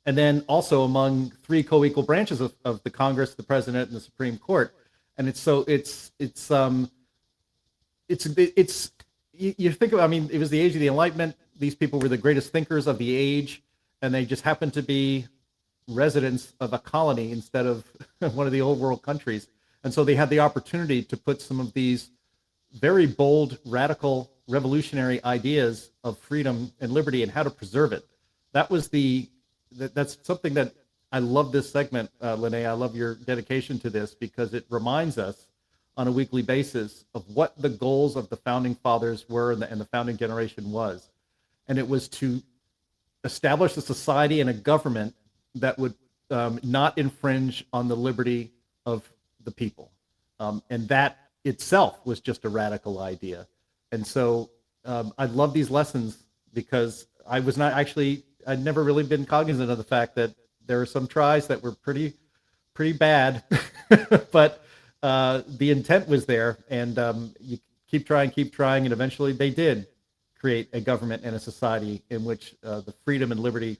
and then also among three co-equal branches of the Congress, the President, and the Supreme Court. And you think of, it was the age of the Enlightenment. These people were the greatest thinkers of the age, and they just happened to be residents of a colony instead of one of the old world countries. And so they had the opportunity to put some of these very bold, radical, revolutionary ideas of freedom and liberty and how to preserve it. That's something that I love this segment, Linnea. I love your dedication to this, because it reminds us on a weekly basis of what the goals of the founding fathers were and the founding generation was. And it was to establish a society and a government that would not infringe on the liberty of the people. And that itself was just a radical idea. And so I love these lessons, because I'd never really been cognizant of the fact that there are some tries that were pretty bad, but the intent was there, and you keep trying, and eventually they did create a government and a society in which the freedom and liberty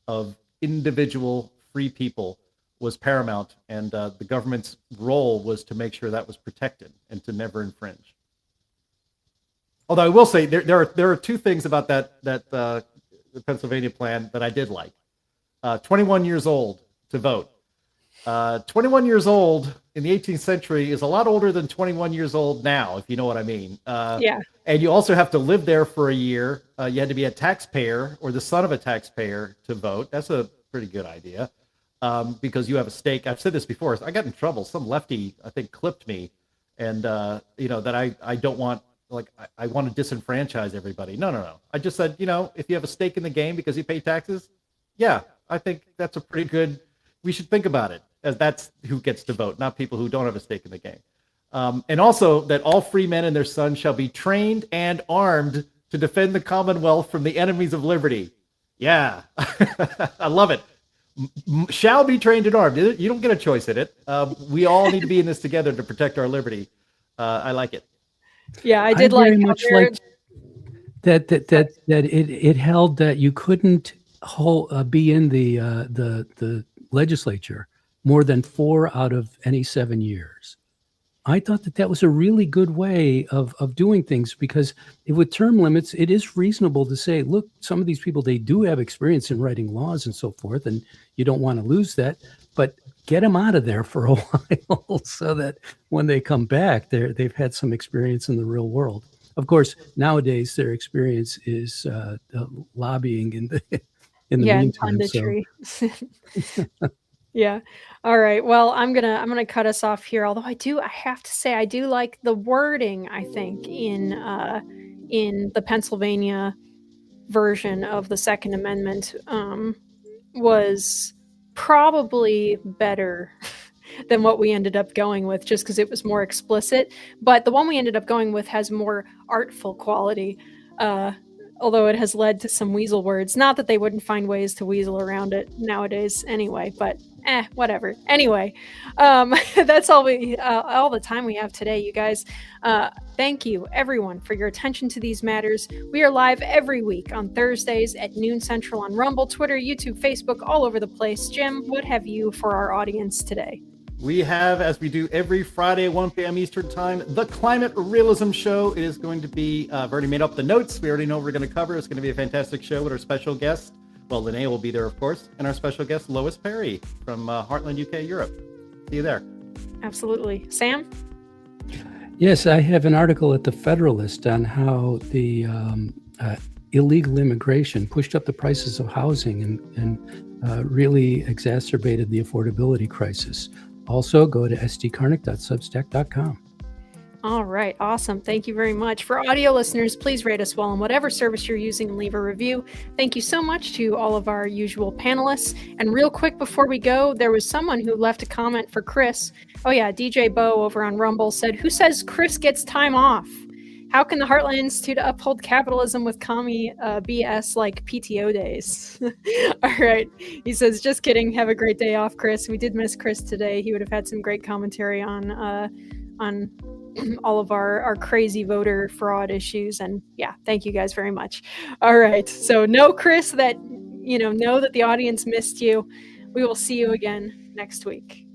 of individual free people was paramount, and the government's role was to make sure that was protected and to never infringe. Although I will say there are two things about the Pennsylvania plan that I did like. 21 years old to vote. 21 years old in the 18th century is a lot older than 21 years old now, if you know what I mean. Yeah. And you also have to live there for a year. You had to be a taxpayer or the son of a taxpayer to vote. That's a pretty good idea, because you have a stake. I've said this before. I got in trouble. Some lefty, I think, clipped me, and that I don't want. I want to disenfranchise everybody. No. I just said, if you have a stake in the game because you pay taxes, yeah, I think that's a pretty good. We should think about it, as that's who gets to vote, not people who don't have a stake in the game. And also that all free men and their sons shall be trained and armed to defend the Commonwealth from the enemies of liberty. Yeah, I love it. Shall be trained and armed. You don't get a choice in it. We all need to be in this together to protect our liberty. I like it. Yeah, I did like very much like that it held that you couldn't be in the legislature more than 4 out of any 7 years. I thought that was a really good way of doing things, because with term limits, it is reasonable to say, look, some of these people, they do have experience in writing laws and so forth, and you don't want to lose that, but get them out of there for a while so that when they come back, they've had some experience in the real world. Of course, nowadays their experience is lobbying in the meantime. So. Yeah. All right. Well, I'm gonna cut us off here. Although I have to say I do like the wording. I think in the Pennsylvania version of the Second Amendment was probably better than what we ended up going with, just because it was more explicit. But the one we ended up going with has more artful quality, although it has led to some weasel words. Not that they wouldn't find ways to weasel around it nowadays anyway, but whatever. Anyway, that's all the time we have today, you guys. Thank you, everyone, for your attention to these matters. We are live every week on Thursdays at noon Central on Rumble, Twitter, YouTube, Facebook, all over the place. Jim, what have you for our audience today? We have, as we do every Friday at 1 p.m. Eastern Time, the Climate Realism Show. It is going to be, I've already made up the notes. We already know what we're going to cover. It's going to be a fantastic show with our special guest. Well, Linnea will be there, of course, and our special guest, Lois Perry from Heartland, UK, Europe. See you there. Absolutely. Sam? Yes, I have an article at the Federalist on how the illegal immigration pushed up the prices of housing and really exacerbated the affordability crisis. Also, go to sdkarnick.substack.com. All right. Awesome. Thank you very much. For audio listeners, please rate us well on whatever service you're using and leave a review. Thank you so much to all of our usual panelists. And real quick before we go, there was someone who left a comment for Chris. Oh yeah, DJ Bo over on Rumble said, "Who says Chris gets time off? How can the Heartland Institute uphold capitalism with commie BS like PTO days?" All right. He says, "Just kidding. Have a great day off, Chris. We did miss Chris today. He would have had some great commentary on all of our crazy voter fraud issues." And yeah, thank you guys very much. All right. So know, Chris, that, know that the audience missed you. We will see you again next week.